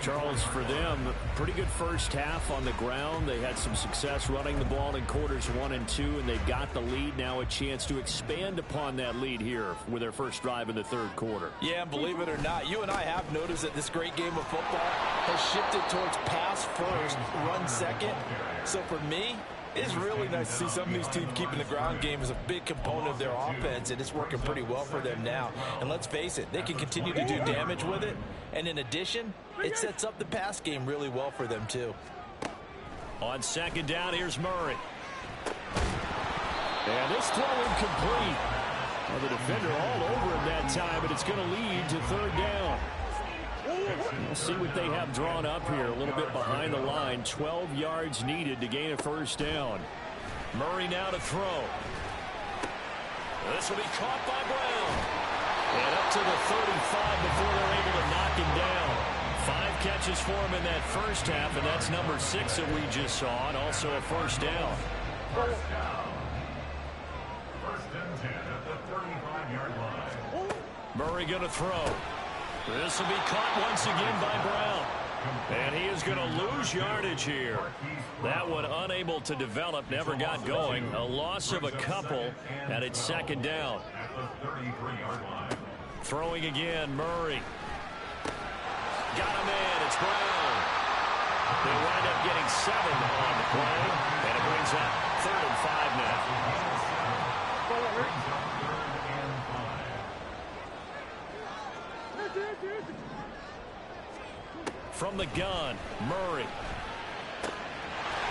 Charles, for them, pretty good first half on the ground. They had some success running the ball in quarters 1 and 2, and they've got the lead. Now a chance to expand upon that lead here with their first drive in the third quarter. Yeah, and believe it or not, you and I have noticed that this great game of football has shifted towards pass first, run second. So for me, it's really nice to see some of these teams keeping the ground game as a big component of their offense, and it's working pretty well for them now. And let's face it, they can continue to do damage with it. And in addition, it sets up the pass game really well for them, too. On second down, here's Murray. And this throw incomplete. Well, the defender all over him that time, but it's going to lead to third down. We'll see what they have drawn up here. A little bit behind the line. 12 yards needed to gain a first down. Murray now to throw. This will be caught by Brown. And up to the 35 before they're able to knock him down. 5 catches for him in that first half, and that's number 6 that we just saw, and also a first down. First and 10 at the 35-yard line. Murray going to throw. This will be caught once again by Brown. And he is going to lose yardage here. That one unable to develop, never got going. A loss of a couple, and it's second down. Throwing again, Murray. Got him in, it's Brown. They wind up getting 7 on the play, and it brings up 3rd and 5 now. From the gun, Murray.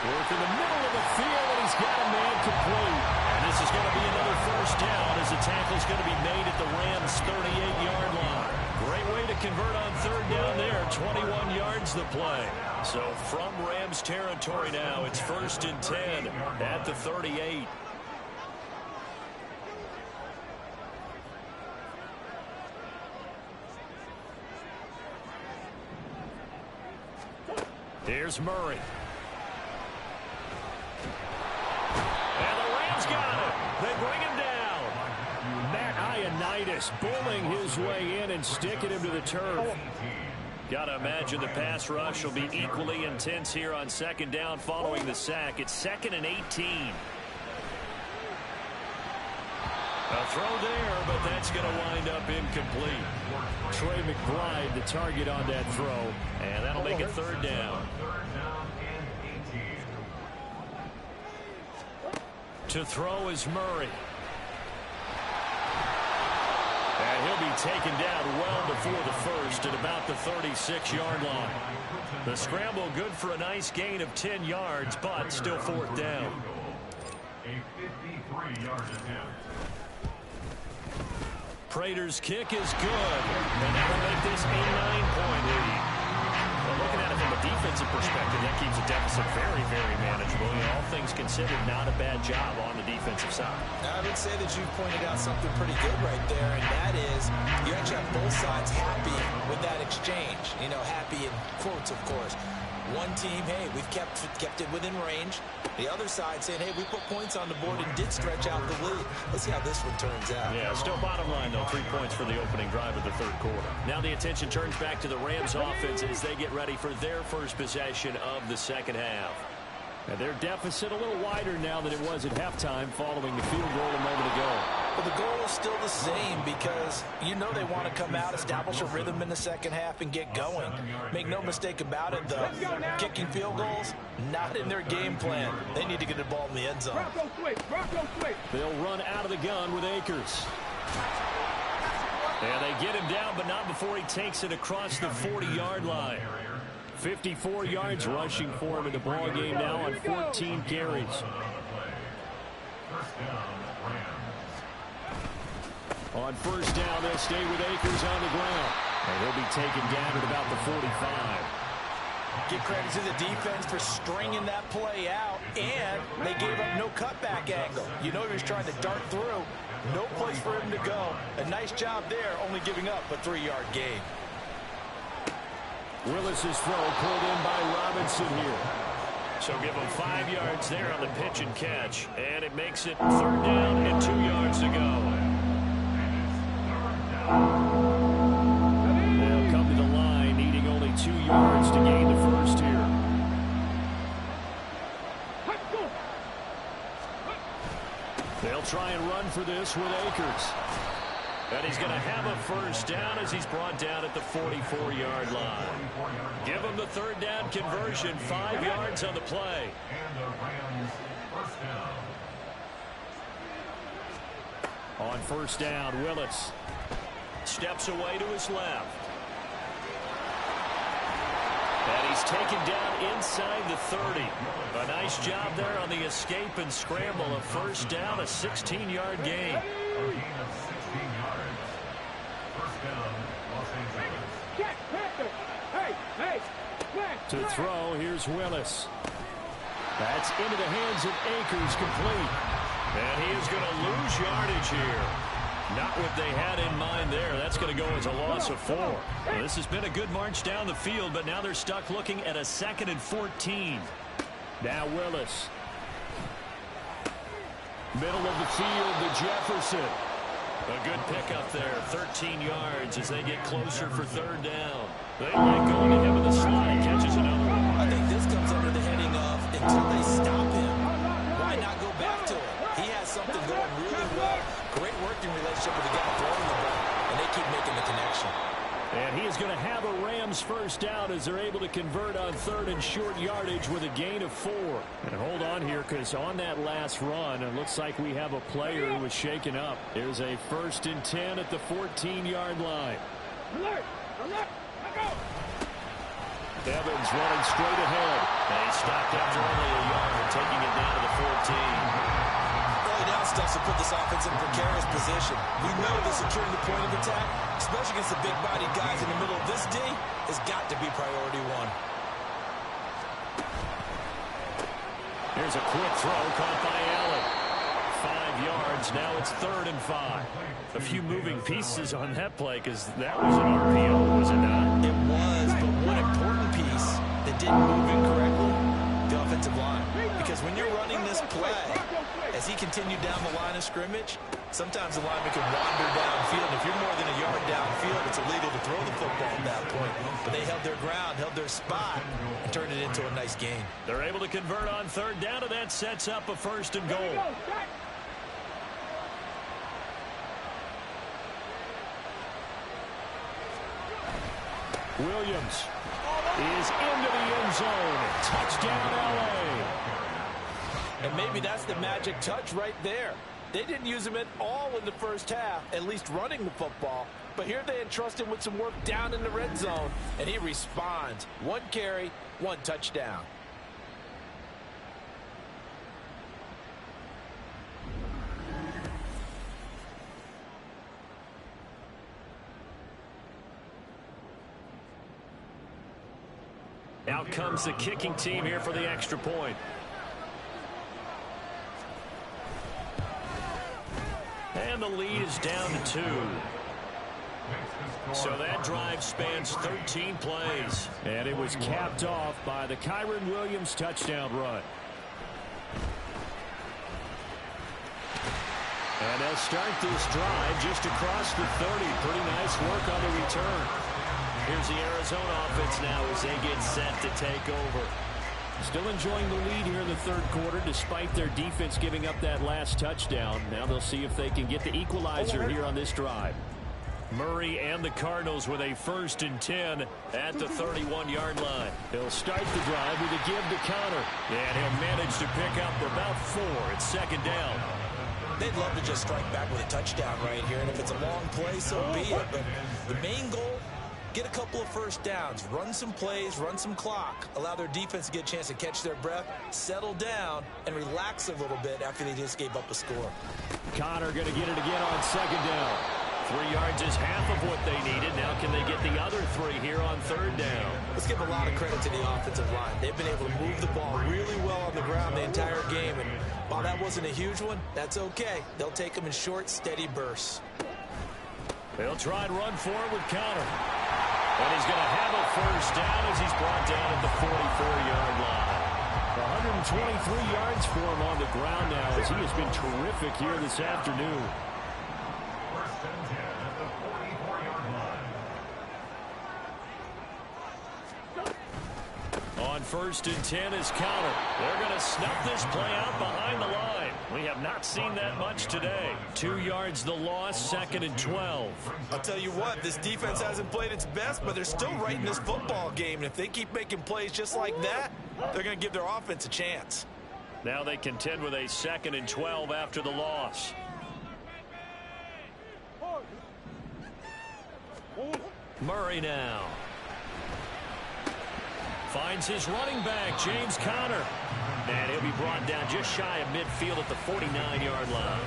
Work in the middle of the field, and he's got a man complete. And this is going to be another first down as the tackle is going to be made at the Rams' 38-yard line. Great way to convert on third down there. 21 yards the play. So from Rams territory now, it's 1st and 10 at the 38. Here's Murray. And the Rams got it. They bring him down. Matt Ioannidis bullying his way in and sticking him to the turf. Got to imagine the pass rush will be equally intense here on second down following the sack. It's 2nd and 18. A throw there, but that's going to wind up incomplete. Trey McBride, the target on that throw, and that'll make it third down. To throw is Murray. And he'll be taken down well before the first at about the 36-yard line. The scramble good for a nice gain of 10 yards, but still 4th down. A 53-yard attempt. Prater's kick is good, and that'll make this a 9-point lead. Well, looking at it from a defensive perspective, that keeps the deficit very, very manageable. And all things considered, not a bad job on the defensive side. I would say that you pointed out something pretty good right there, and that is you actually have both sides happy with that exchange. You know, happy in quotes, of course. One team, hey, we've kept it within range. The other side saying, hey, we put points on the board and did stretch out the lead. Let's see how this one turns out. Yeah, still bottom line, though, 3 points for the opening drive of the third quarter. Now the attention turns back to the Rams offense as they get ready for their first possession of the second half. And their deficit a little wider now than it was at halftime following the field goal a moment ago. But the goal is still the same because you know they want to come out, establish a rhythm in the second half, and get going. Make no mistake about it, though. Kicking field goals, not in their game plan. They need to get the ball in the end zone. They'll run out of the gun with Akers. And they get him down, but not before he takes it across the 40-yard line. 54 yards rushing for him in the ball game now on 14 carries. On first down, they'll stay with Akers on the ground. And he'll be taken down at about the 45. Give credit to the defense for stringing that play out, and they gave up no cutback angle. You know he was trying to dart through. No place for him to go. A nice job there, only giving up a 3-yard gain. Willis's throw pulled in by Robinson here. So give him 5 yards there on the pitch and catch. And it makes it third down and 2 yards to go. yards to gain the first here. They'll try and run for this with Akers. And he's going to have a first down as he's brought down at the 44-yard line. Give him the third down conversion, 5 yards on the play. And the Rams first down. On first down, Willis steps away to his left. And he's taken down inside the 30. A nice job there on the escape and scramble. A first down, a 16-yard gain. A gain of 16 yards. First down, Los Angeles. To throw, here's Willis. That's into the hands of Akers, complete. And he is going to lose yardage here. Not what they had in mind there. That's going to go as a loss of 4. Well, this has been a good march down the field, but now they're stuck looking at a 2nd and 14. Now Willis. Middle of the field to Jefferson. A good pickup there, 13 yards as they get closer for third down. They might go to him in the slot. Catches another one. I think this comes under the heading of until they stop him, why not go back to him? He has something going really well. Great working relationship with the guy throwing the ball, and they keep making the connection. And he is going to have a Rams first down as they're able to convert on third and short yardage with a gain of 4. And hold on here, because on that last run, it looks like we have a player who was shaken up. There's a 1st and 10 at the 14-yard line. Evans running straight ahead. And he stopped after only a yard, taking it down to the 14. Early down stuff to put this offense in a precarious position. We know that securing the point of attack, especially against the big-bodied guys in the middle of this D, has got to be priority 1. Here's a quick throw caught by Allen. 5 yards. Now it's 3rd and 5. A few moving pieces on that play because that was an RPO, was it not? It was, but one important piece that didn't move incorrectly, the offensive line. Because when you're running this play, as he continued down the line of scrimmage, sometimes the lineman can wander downfield. And if you're more than a yard downfield, it's illegal to throw the football at that point. But they held their ground, held their spot, and turned it into a nice gain. They're able to convert on third down, and that sets up a 1st and goal. Williams is into the end zone. Touchdown, L.A. And maybe that's the magic touch right there. They didn't use him at all in the first half, at least running the football. But here they entrust him with some work down in the red zone, and he responds. 1 carry, 1 touchdown. Out comes the kicking team here for the extra point. And the lead is down to 2. So that drive spans 13 plays. And it was capped off by the Kyren Williams touchdown run. And they'll start this drive just across the 30. Pretty nice work on the return. Here's the Arizona offense now as they get set to take over. Still enjoying the lead here in the third quarter despite their defense giving up that last touchdown. Now they'll see if they can get the equalizer here on this drive. Murray and the Cardinals with a 1st and 10 at the 31-yard line. He'll start the drive with a give to Connor. And he'll manage to pick up about 4. It's 2nd down. They'd love to just strike back with a touchdown right here. And if it's a long play, so be it. But the main goal, get a couple of first downs, run some plays, run some clock, allow their defense to get a chance to catch their breath, settle down, and relax a little bit after they just gave up a score. Connor going to get it again on 2nd down. 3 yards is half of what they needed. Now can they get the other 3 here on 3rd down? Let's give a lot of credit to the offensive line. They've been able to move the ball really well on the ground the entire game. And while that wasn't a huge one, that's okay. They'll take them in short, steady bursts. They'll try and run forward with Connor. And he's going to have a first down as he's brought down at the 44-yard line. 123 yards for him on the ground now as he has been terrific here this afternoon. 1st and 10 at the 44-yard line. on 1st and 10 is Counter. They're going to snuff this play out behind the line. We have not seen that much today. 2 yards the loss, 2nd and 12. I'll tell you what, this defense hasn't played its best, but they're still right in this football game. And if they keep making plays just like that, they're going to give their offense a chance. Now they contend with a 2nd and 12 after the loss. Murray now. Finds his running back, James Conner. And he'll be brought down just shy of midfield at the 49-yard line.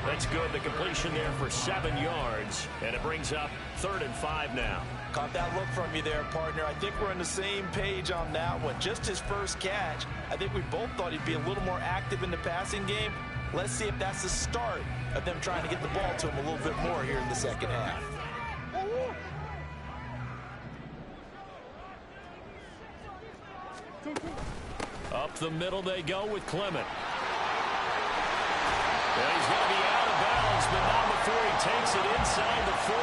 That's good. The completion there for 7 yards. And it brings up 3rd and 5 now. Caught that look from you there, partner. I think we're on the same page on that one. Just his first catch. I think we both thought he'd be a little more active in the passing game. Let's see if that's the start of them trying to get the ball to him a little bit more here in the second half. Up the middle they go with Clement. Well, he's going to be out of bounds, but not before he takes it inside the 40.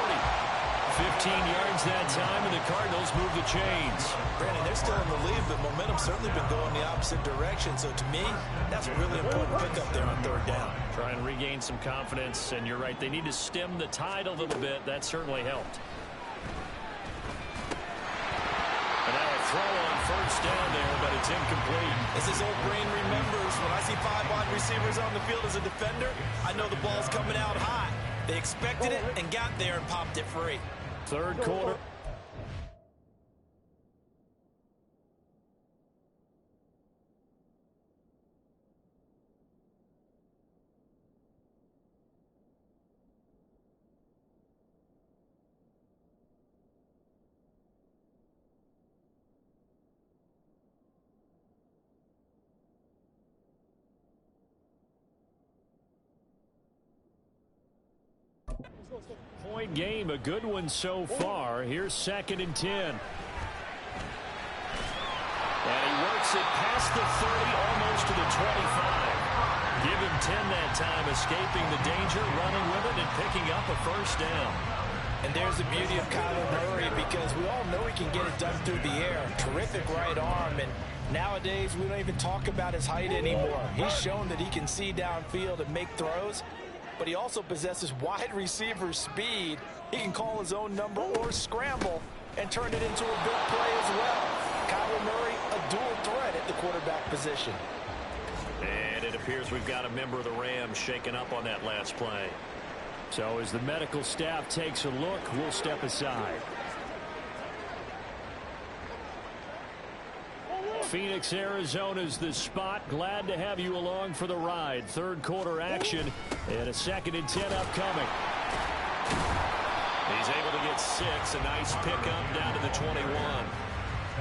15 yards that time, and the Cardinals move the chains. Brandon, they're still in the lead, but momentum's certainly been going the opposite direction. So to me, that's a really important pickup there on 3rd down. Try and regain some confidence, and you're right, they need to stem the tide a little bit. That certainly helped. And now a throw on 1st down there, but it's incomplete. As his old brain remembers, when I see 5 wide receivers on the field as a defender, I know the ball's coming out high. They expected it and got there and popped it free. 3rd quarter. Point game, a good one so far. Here's 2nd and 10. And he works it past the 30, almost to the 25. Give him 10 that time, escaping the danger, running with it, and picking up a 1st down. And there's the beauty of Kyler Murray, because we all know he can get it done through the air. Terrific right arm, and nowadays we don't even talk about his height anymore. He's shown that he can see downfield and make throws, but he also possesses wide receiver speed. He can call his own number or scramble and turn it into a big play as well. Kyler Murray, a dual threat at the quarterback position. And it appears we've got a member of the Rams shaken up on that last play. So as the medical staff takes a look, we'll step aside. Phoenix, Arizona's the spot. Glad to have you along for the ride. 3rd quarter action and a 2nd and 10 upcoming. He's able to get 6. A nice pickup down to the 21.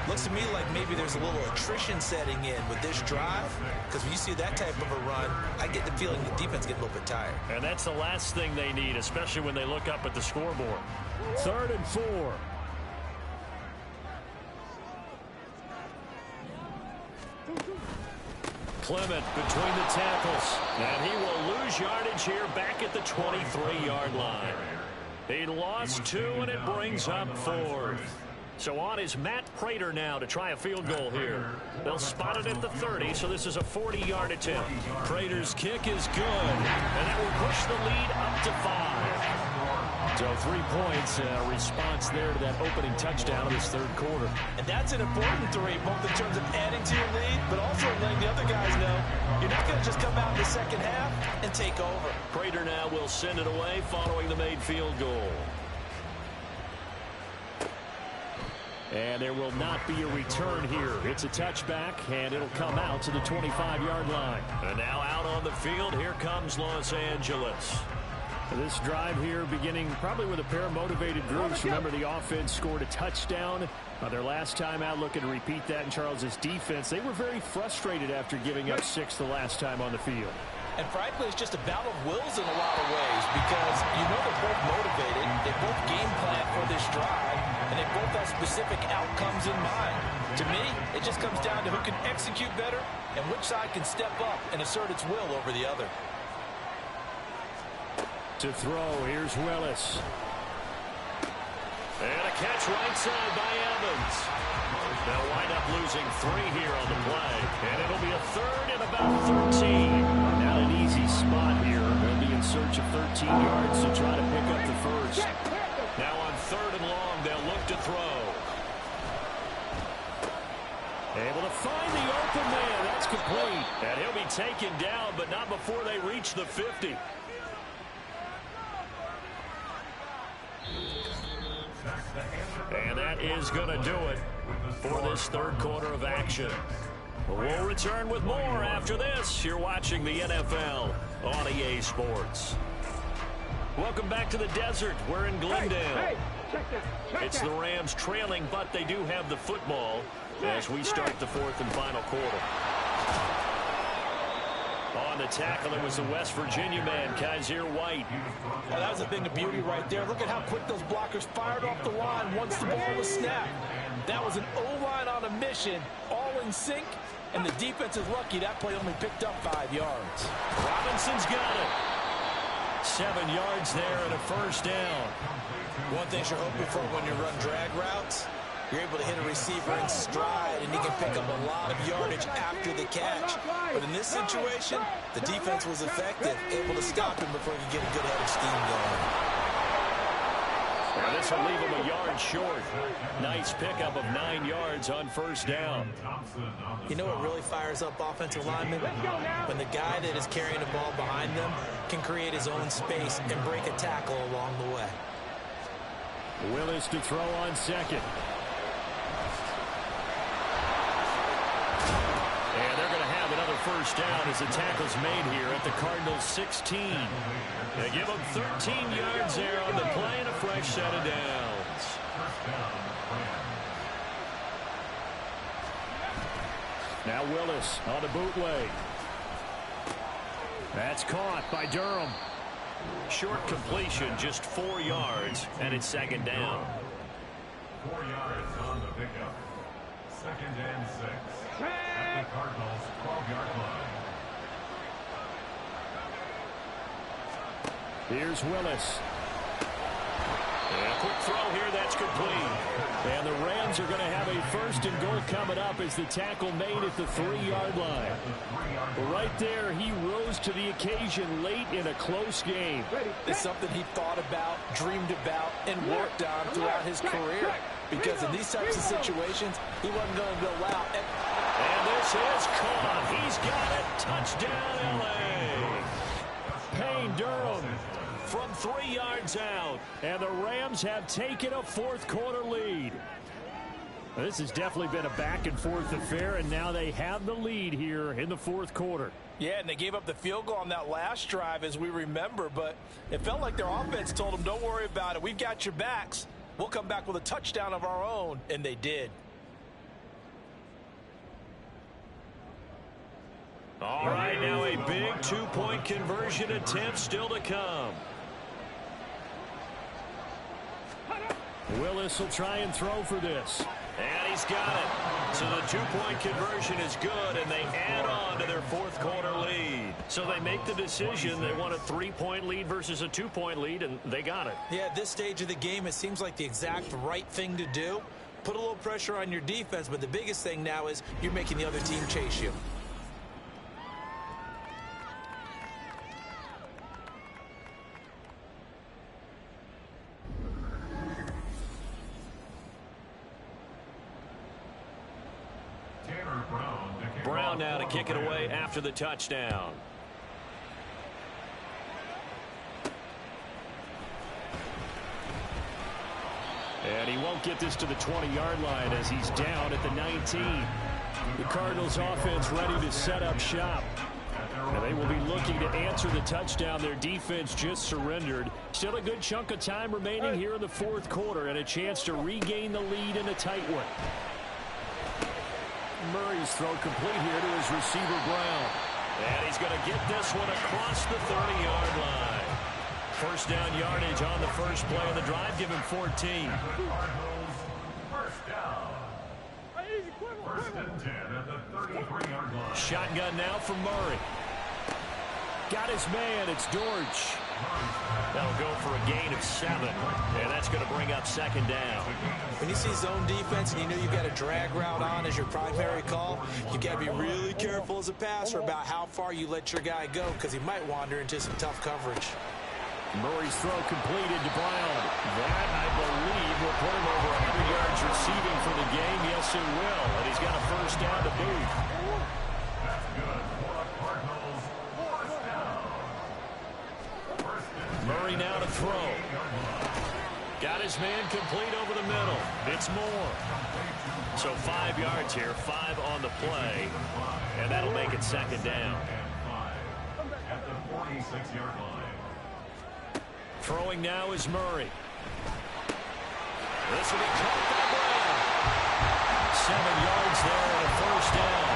Looks to me like maybe there's a little attrition setting in with this drive, because when you see that type of a run, I get the feeling the defense gets a little bit tired. And that's the last thing they need, especially when they look up at the scoreboard. 3rd and 4. Clement between the tackles, and he will lose yardage here back at the 23-yard line. He lost 2, and it brings up 4th. So on is Matt Prater now to try a field goal here. They'll spot it at the 30, so this is a 40-yard attempt. Prater's kick is good, and that will push the lead up to 5. So 3 points, response there to that opening touchdown of this 3rd quarter. And that's an important 3, both in terms of adding to your lead, but also letting the other guys know you're not going to just come out in the second half and take over. Prater now will send it away following the made field goal. And there will not be a return here. It's a touchback, and it'll come out to the 25-yard line. And now out on the field, here comes Los Angeles. This drive here beginning probably with a pair of motivated groups. Remember, the offense scored a touchdown their last time out. Looking to repeat that in Charles's defense. They were very frustrated after giving up 6 the last time on the field. And frankly, it's just a battle of wills in a lot of ways, because you know they're both motivated. They both game plan for this drive, and they both have specific outcomes in mind. To me, it just comes down to who can execute better and which side can step up and assert its will over the other. To throw, here's Willis. And a catch right side by Evans. They'll wind up up losing 3 here on the play. And it'll be a third and about 13. Not an easy spot here. They'll be in search of 13 yards to try to pick up the first. Now on 3rd and long, they'll look to throw. Able to find the open man. That's complete. And he'll be taken down, but not before they reach the 50. And that is going to do it for this 3rd quarter of action. We'll return with more after this. You're watching the NFL on EA Sports. Welcome back to the desert. We're in Glendale. It's the Rams trailing, but they do have the football as we start the 4th and final quarter. On the tackle, it was the West Virginia man, Kaiser White. Well, that was a thing of beauty right there. Look at how quick those blockers fired off the line once the ball was snapped. That was an O-line on a mission, all in sync, and the defense is lucky that play only picked up 5 yards. Robinson's got it. 7 yards there and a first down. One thing you're hoping for when you run drag routes, you're able to hit a receiver in stride, and he can pick up a lot of yardage after the catch. But in this situation, the defense was effective, able to stop him before he could get a good head of steam going. Now this will leave him a yard short. Nice pickup of 9 yards on first down. You know what really fires up offensive linemen? When the guy that is carrying the ball behind them can create his own space and break a tackle along the way. Willis to throw on second. And they're going to have another first down as the tackle's made here at the Cardinals 16. They give them 13 yards there on the play and a fresh set of downs. Now Willis on the bootleg. That's caught by Durham. Short completion, just 4 yards, and it's 2nd down. 4 yards on the pickup. 2nd and 6. At the Cardinals 12-yard line. Here's Willis. And a quick throw here, that's complete. And the Rams are going to have a 1st and goal coming up as the tackle made at the 3-yard line. Right there, he rose to the occasion late in a close game. It's something he thought about, dreamed about, and worked on throughout his career. Because in these types of situations, he wasn't going to go out. And this is caught. He's got it. Touchdown, L.A. Payne Durham from 3 yards out. And the Rams have taken a 4th quarter lead. This has definitely been a back-and-forth affair, and now they have the lead here in the 4th quarter. Yeah, and they gave up the field goal on that last drive, as we remember, but it felt like their offense told them, don't worry about it. We've got your backs. We'll come back with a touchdown of our own, and they did. All right, now a big 2-point conversion attempt still to come. Willis will try and throw for this. And he's got it. So the 2-point conversion is good, and they add on to their 4th quarter lead. So they make the decision. They want a 3-point lead versus a 2-point lead, and they got it. Yeah, at this stage of the game, it seems like the exact right thing to do. Put a little pressure on your defense, but the biggest thing now is you're making the other team chase you. Brown now to kick it away after the touchdown. And he won't get this to the 20-yard line as he's down at the 19. The Cardinals offense ready to set up shop. And they will be looking to answer the touchdown their defense just surrendered. Still a good chunk of time remaining here in the 4th quarter and a chance to regain the lead in a tight one. Murray's throw complete here to his receiver, Brown. And he's going to get this one across the 30-yard line. First down yardage on the first play of the drive. Give him 14. First down. 1st and 10 at the 33-yard line. Shotgun now for Murray. Got his man. It's Dortch. That'll go for a gain of 7, and that's going to bring up second down. When you see zone defense and you know you've got a drag route on as your primary call, you've got to be really careful as a passer about how far you let your guy go because he might wander into some tough coverage. Murray's throw completed to Brown. That, I believe, will put him over 100 yards receiving for the game. Yes, it will. And he's got a first down to boot. That's good for the Cardinals. First down. Murray now to throw. Got his man complete over the middle. It's Moore. So 5 yards here, 5 on the play. And that'll make it second down. At the 46-yard line. Throwing now is Murray. This will be caught by Brown. 7 yards there and a first down.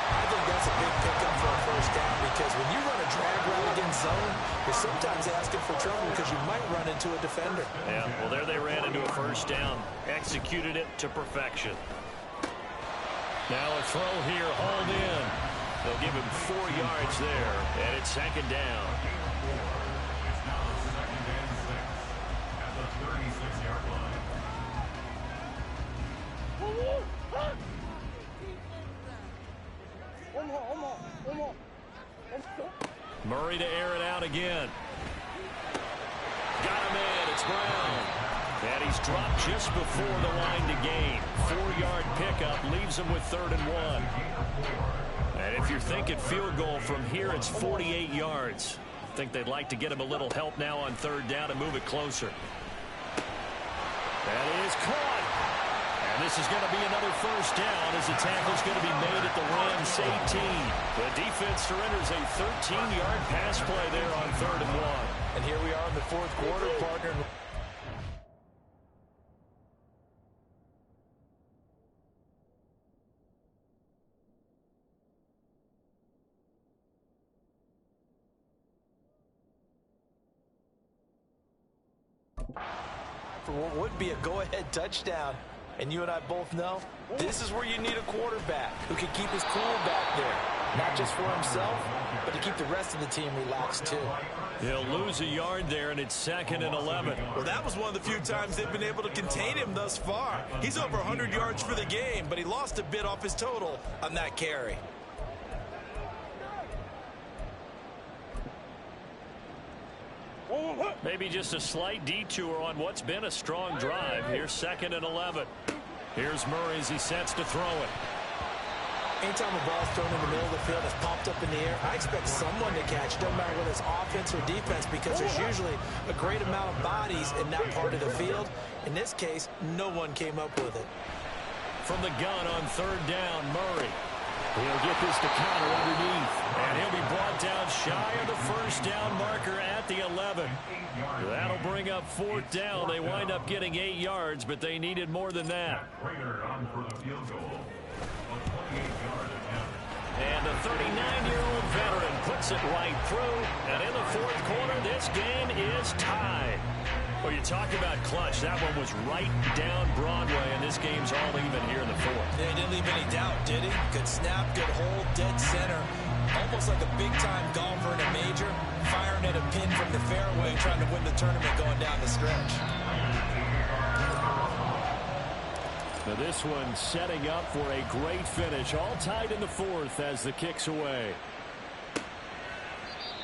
I think that's a big pickup for a first down because when you run a drag route against zone, you're sometimes asking for trouble because you might run into a defender. Yeah, well, there they ran into a first down. Executed it to perfection. Now a throw here, hauled in. They'll give him 4 yards there, and it's second down. It's now second and 6 at the 36-yard line. Murray to air it out again. Got him in. It's Brown. And he's dropped just before the line to gain. 4-yard pickup leaves him with 3rd and 1. And if you're thinking field goal from here, it's 48 yards. I think they'd like to get him a little help now on 3rd down and move it closer. That is caught. And this is going to be another first down as the tackle's going to be made at the Rams 18. The defense surrenders a 13-yard pass play there on 3rd and 1. And here we are in the 4th quarter, partner. For what would be a go-ahead touchdown. And you and I both know this is where you need a quarterback who can keep his cool back there. Not just for himself, but to keep the rest of the team relaxed too. He'll lose a yard there, and it's 2nd and 11. Well, that was one of the few times they've been able to contain him thus far. He's over 100 yards for the game, but he lost a bit off his total on that carry. Maybe just a slight detour on what's been a strong drive. Here's 2nd and 11. Here's Murray as he sets to throw it. Anytime a ball's thrown in the middle of the field, it's popped up in the air, I expect someone to catch it, no matter whether it's offense or defense, because there's usually a great amount of bodies in that part of the field. In this case, no one came up with it. From the gun on 3rd down, Murray. He'll get this to counter underneath. And he'll be brought down shy of the first down marker at the 11. That'll bring up 4th down. They wind up getting 8 yards, but they needed more than that. Prater on for the field goal. A 28-yard attempt. And the 39-year-old veteran puts it right through. And in the 4th quarter, this game is tied. Well, you talk about clutch. That one was right down Broadway, and this game's all even here in the 4th. Yeah, he didn't leave any doubt, did he? Good snap, good hold, dead center. Almost like a big-time golfer in a major, firing at a pin from the fairway, trying to win the tournament going down the stretch. Now this one setting up for a great finish. All tied in the 4th as the kick's away.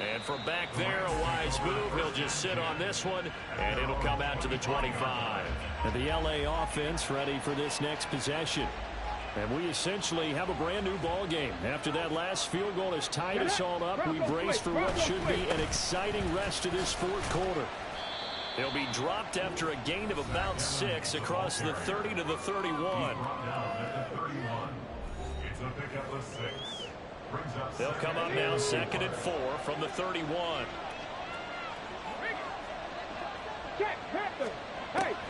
And from back there, a wise move. He'll just sit on this one, and it'll come out to the 25. And the LA offense ready for this next possession. And we essentially have a brand-new ball game. After that last field goal has tied us all up, we brace for what should be an exciting rest of this 4th quarter. He'll be dropped after a gain of about 6 across the 30 to the 31. At the 31. It's a pickup of 6. They'll come up now 2nd and 4 from the 31.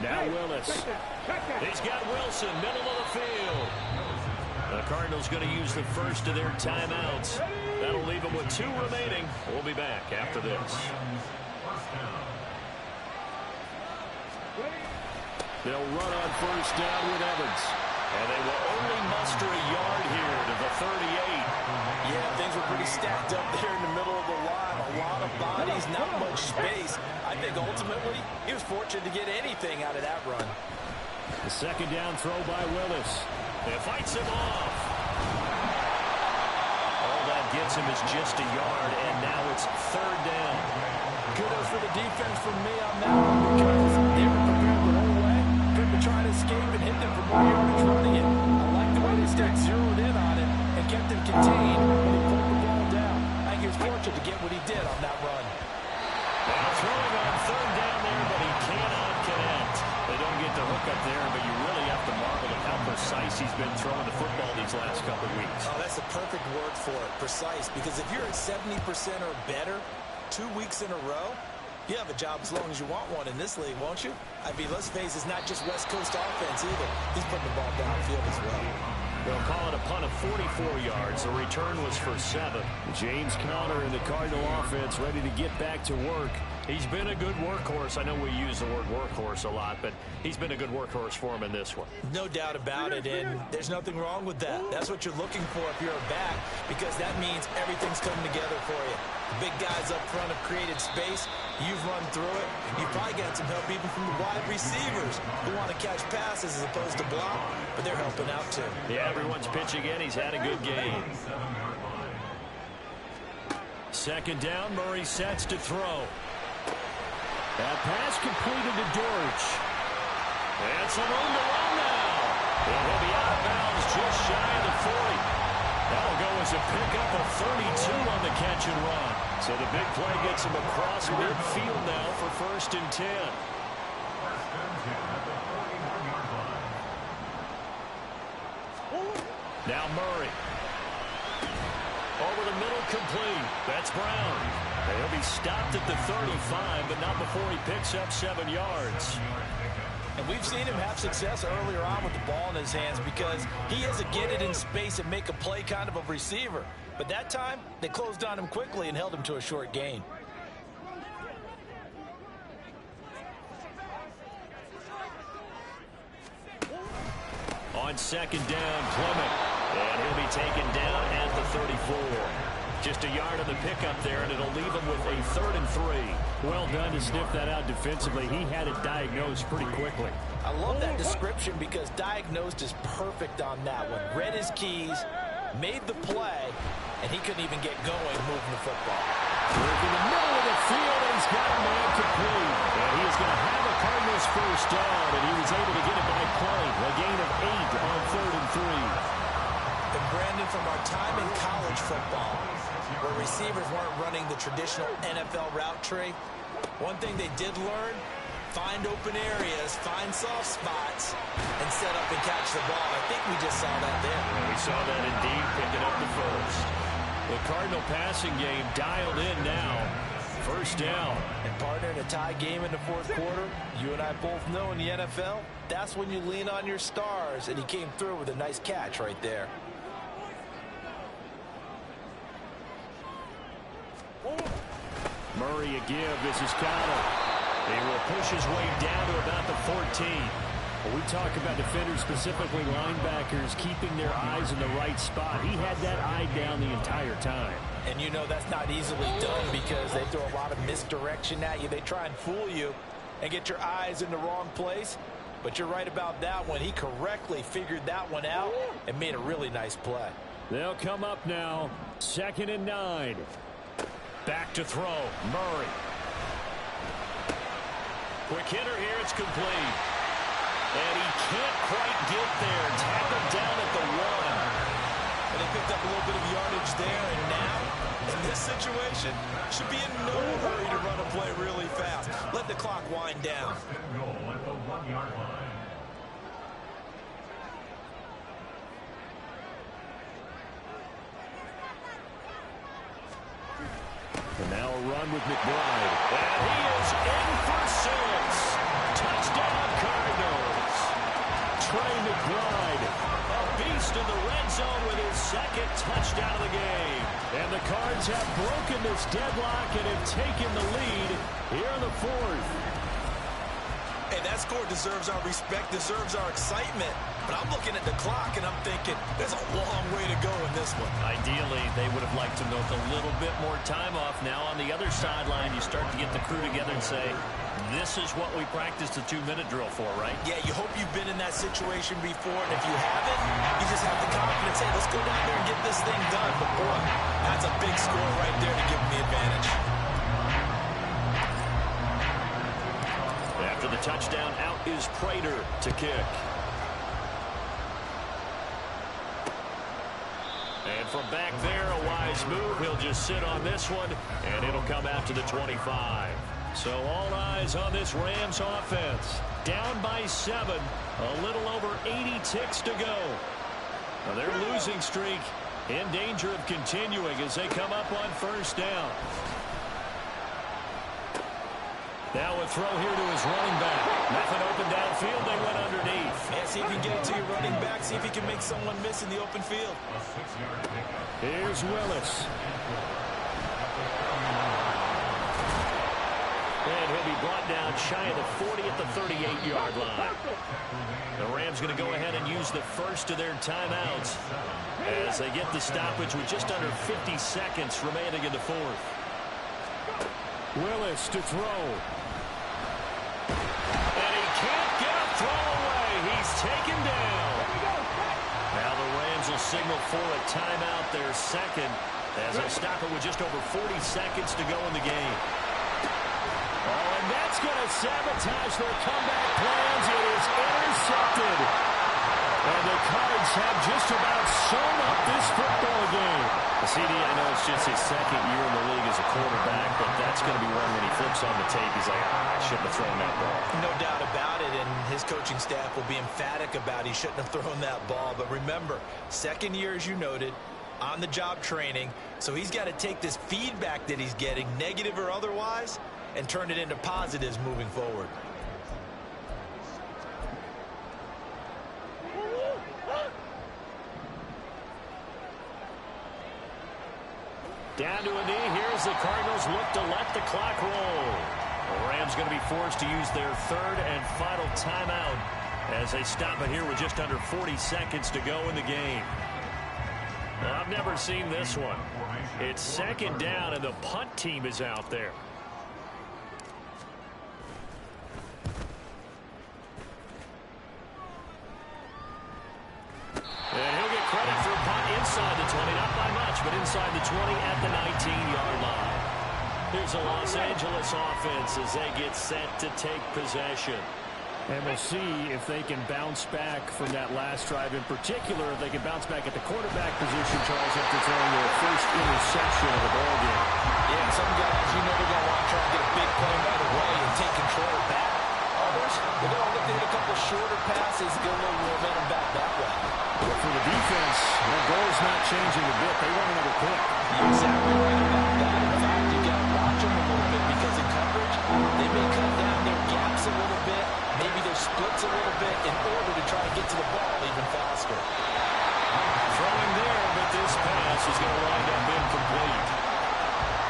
Now Willis. He's got Wilson, middle of the field. The Cardinals going to use the first of their timeouts. That'll leave them with 2 remaining. We'll be back after this. They'll run on first down with Evans. And they will only muster a yard here to the 38. Yeah, things were pretty stacked up there in the middle of the line. A lot of bodies, not much space. I think ultimately he was fortunate to get anything out of that run. The second down throw by Willis. It fights him off. All that gets him is just a yard, and now it's third down. Kudos for the defense from me on that one because they were prepared the whole way for him to try to escape and hit them for more yardage running it. I like the way they stayed zeroed in on it and kept him contained when he pulled the ball down. I think he was fortunate to get what he did on that run. Now throwing on third down there, but he cannot connect. They don't get the hook up there, but you really have to marvel at how precise he's been throwing the football these last couple of weeks. Oh, that's the perfect word for it, precise, because if you're at 70% or better 2 weeks in a row, you have a job as long as you want one in this league, won't you? I mean, let's face it, it's not just West Coast offense either. He's putting the ball downfield as well. They'll call it a punt of 44 yards. The return was for 7. James Conner and the Cardinal offense ready to get back to work. He's been a good workhorse. I know we use the word workhorse a lot, but he's been a good workhorse for him in this one. No doubt about it, and there's nothing wrong with that. That's what you're looking for if you're a back, because that means everything's coming together for you. The big guys up front have created space. You've run through it. You've probably got some help even from the wide receivers who want to catch passes as opposed to block, but they're helping out too. Yeah, everyone's pitching in. He's had a good game. Second down, Murray sets to throw. That pass completed to Dortch. And some room to run now. And he'll be out of bounds just shy of the 40. That'll go as a pickup of 32 on the catch and run. So the big play gets him across midfield now for 1st and 10. Now Murray. Over the middle, complete. That's Brown. And he'll be stopped at the 35, but not before he picks up 7 yards. And we've seen him have success earlier on with the ball in his hands because he has to get it in space and make a play kind of a receiver. But that time, they closed on him quickly and held him to a short gain. On second down, Clement. And he'll be taken down at the 34. Just a yard on the pickup there, and it'll leave him with a 3rd and 3. Well done to sniff that out defensively. He had it diagnosed pretty quickly. I love that description because diagnosed is perfect on that one. Read his keys, made the play, and he couldn't even get going moving the football. Work in the middle of the field, and he's got a man complete. And he is going to have a Cardinals first down, and he was able to get it by play. A gain of 8 on 3rd and 3. And Brandon, from our time in college football, where receivers weren't running the traditional NFL route tree, one thing they did learn, find open areas, find soft spots, and set up and catch the ball. I think we just saw that there. And we saw that indeed, picking up the first. The Cardinal passing game dialed in now. First down. And partner, in a tie game in the 4th quarter, you and I both know in the NFL, that's when you lean on your stars, and he came through with a nice catch right there. Murray a give. This is Conner. He will push his way down to about the 14. When we talk about defenders, specifically linebackers, keeping their eyes in the right spot, he had that eye down the entire time. And you know that's not easily done because they throw a lot of misdirection at you. They try and fool you and get your eyes in the wrong place. But you're right about that one. He correctly figured that one out and made a really nice play. They'll come up now. 2nd and 9. Back to throw. Murray. Quick hitter here. It's complete. And he can't quite get there. Tackled down at the 1. And they picked up a little bit of yardage there, and now, in this situation, should be in no hurry to run a play really fast. Let the clock wind down. Goal at the 1-yard line. And now a run with McBride. And he is in for 6. Touchdown, Cardinals. Trey McBride. A beast in the red zone with his 2nd touchdown of the game. And the Cards have broken this deadlock and have taken the lead here in the 4th. Hey, that score deserves our respect, deserves our excitement. But I'm looking at the clock, and I'm thinking, there's a long way to go in this one. Ideally, they would have liked to milk a little bit more time off. Now on the other sideline, you start to get the crew together and say, this is what we practiced the 2-minute drill for, right? Yeah, you hope you've been in that situation before, and if you haven't, you just have the confidence, hey, let's go down there and get this thing done. But boy, that's a big score right there to give them the advantage. After the touchdown, out is Prater to kick. And from back there, a wise move. He'll just sit on this one, and it'll come out to the 25. So all eyes on this Rams offense. Down by 7, a little over 80 ticks to go. Now their losing streak in danger of continuing as they come up on first down. Now a throw here to his running back. Nothing open downfield. They went underneath. Yeah, see if you can get it to your running back. See if you can make someone miss in the open field. Here's Willis. And he'll be brought down shy of the 40 at the 38-yard line. The Rams going to go ahead and use the first of their timeouts as they get the stoppage with just under 50 seconds remaining in the fourth. Willis to throw. And he can't get a throw away. He's taken down. Now the Rams will signal for a timeout, their second, as they stop it with just over 40 seconds to go in the game. Oh, and that's going to sabotage their comeback plans. It is intercepted. And the Cards have just about sewn up this football game. The CD, I know it's just his second year in the league as a quarterback, but that's going to be one when he flips on the tape. He's like, I shouldn't have thrown that ball. No doubt about it, and his coaching staff will be emphatic about he shouldn't have thrown that ball. But remember, second year, as you noted, on-the-job training, so he's got to take this feedback that he's getting, negative or otherwise, and turn it into positives moving forward. Down to a knee. Here's the Cardinals look to let the clock roll. The Rams going to be forced to use their third and final timeout as they stop it here with just under 40 seconds to go in the game. Now, I've never seen this one. It's second down and the punt team is out there. And he'll get credit for a punt inside the 20, not by much, but inside the 20 at the 19-yard line. Here's the Los Angeles offense as they get set to take possession. And we'll see if they can bounce back from that last drive. In particular, if they can bounce back at the quarterback position, Charles, after throwing their first interception of the ballgame. Yeah, some guys, you know they're going to want to try and get a big play right away and take control back. Others, they're going to look to hit a couple shorter passes, get a little momentum back that way. But for the defense, their goal is not changing a bit. They want another pick. You're exactly right about that. In fact, you got to watch them a little bit because in coverage, they may cut down their gaps a little bit, maybe their splits a little bit in order to try to get to the ball even faster. Throwing there, but this pass is going to wind up incomplete.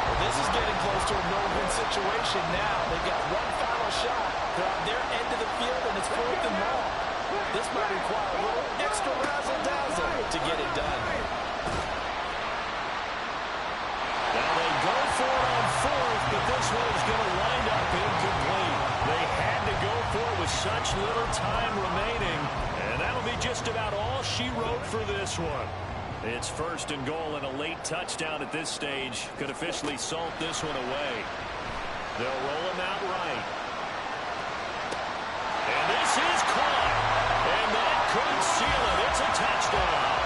Well, this is getting close to a no-win situation now. They've got one final shot. They're on their end of the field, and it's 4th and long. This might require a little extra razzle-dazzle to get it done. Now they go for it on 4th, but this one is going to wind up incomplete. They had to go for it with such little time remaining, and that'll be just about all she wrote for this one. It's 1st and goal, and a late touchdown at this stage could officially salt this one away. They'll roll him out right. And this is caught. And that could seal it. It's a touchdown.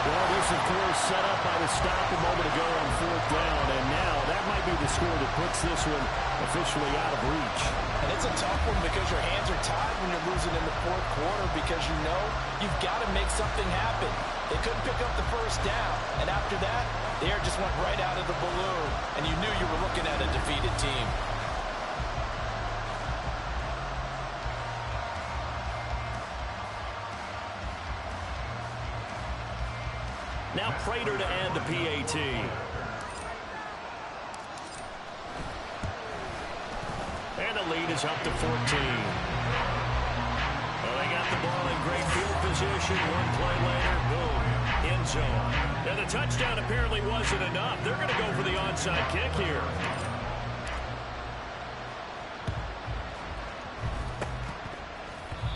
Well, this, of course, set up by the stop a moment ago on 4th down. And now that might be the score that puts this one officially out of reach. And it's a tough one because your hands are tied when you're losing in the 4th quarter because you know you've got to make something happen. They couldn't pick up the first down. And after that, the air just went right out of the balloon. And you knew you were looking at a defeated team. Now Prater to add the PAT. And the lead is up to 14. Well, they got the ball in great field position. One play later, boom, end zone. And the touchdown apparently wasn't enough. They're going to go for the onside kick here.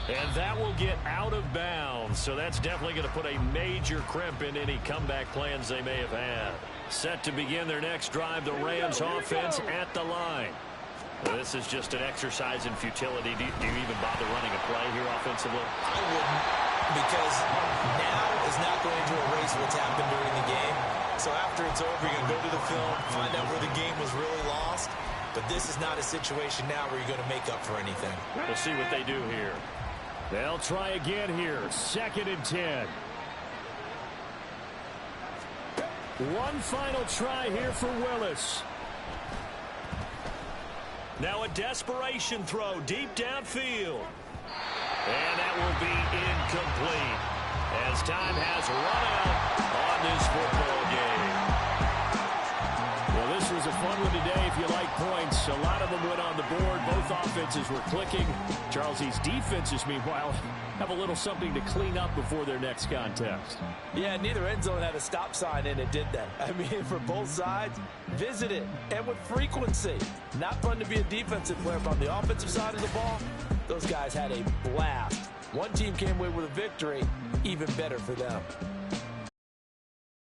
And that will get out of bounds. So that's definitely going to put a major crimp in any comeback plans they may have had. Set to begin their next drive, the Rams offense at the line. Well, this is just an exercise in futility. Do you even bother running a play here offensively? I wouldn't, because now is not going to erase what's happened during the game. So after it's over, you're going to go to the film, find out where the game was really lost. But this is not a situation now where you're going to make up for anything. We'll see what they do here. They'll try again here. 2nd and 10. One final try here for Willis. Now a desperation throw deep downfield. And that will be incomplete as time has run out on this football game. Well, this was a fun one today if you like points. A lot of them went on the board. Both offenses were clicking. Charles, these defenses, meanwhile, have a little something to clean up before their next contest. Yeah, neither end zone had a stop sign in it, did they? I mean, for both sides, visit it, and with frequency. Not fun to be a defensive player, but on the offensive side of the ball, those guys had a blast. One team came away with a victory, even better for them.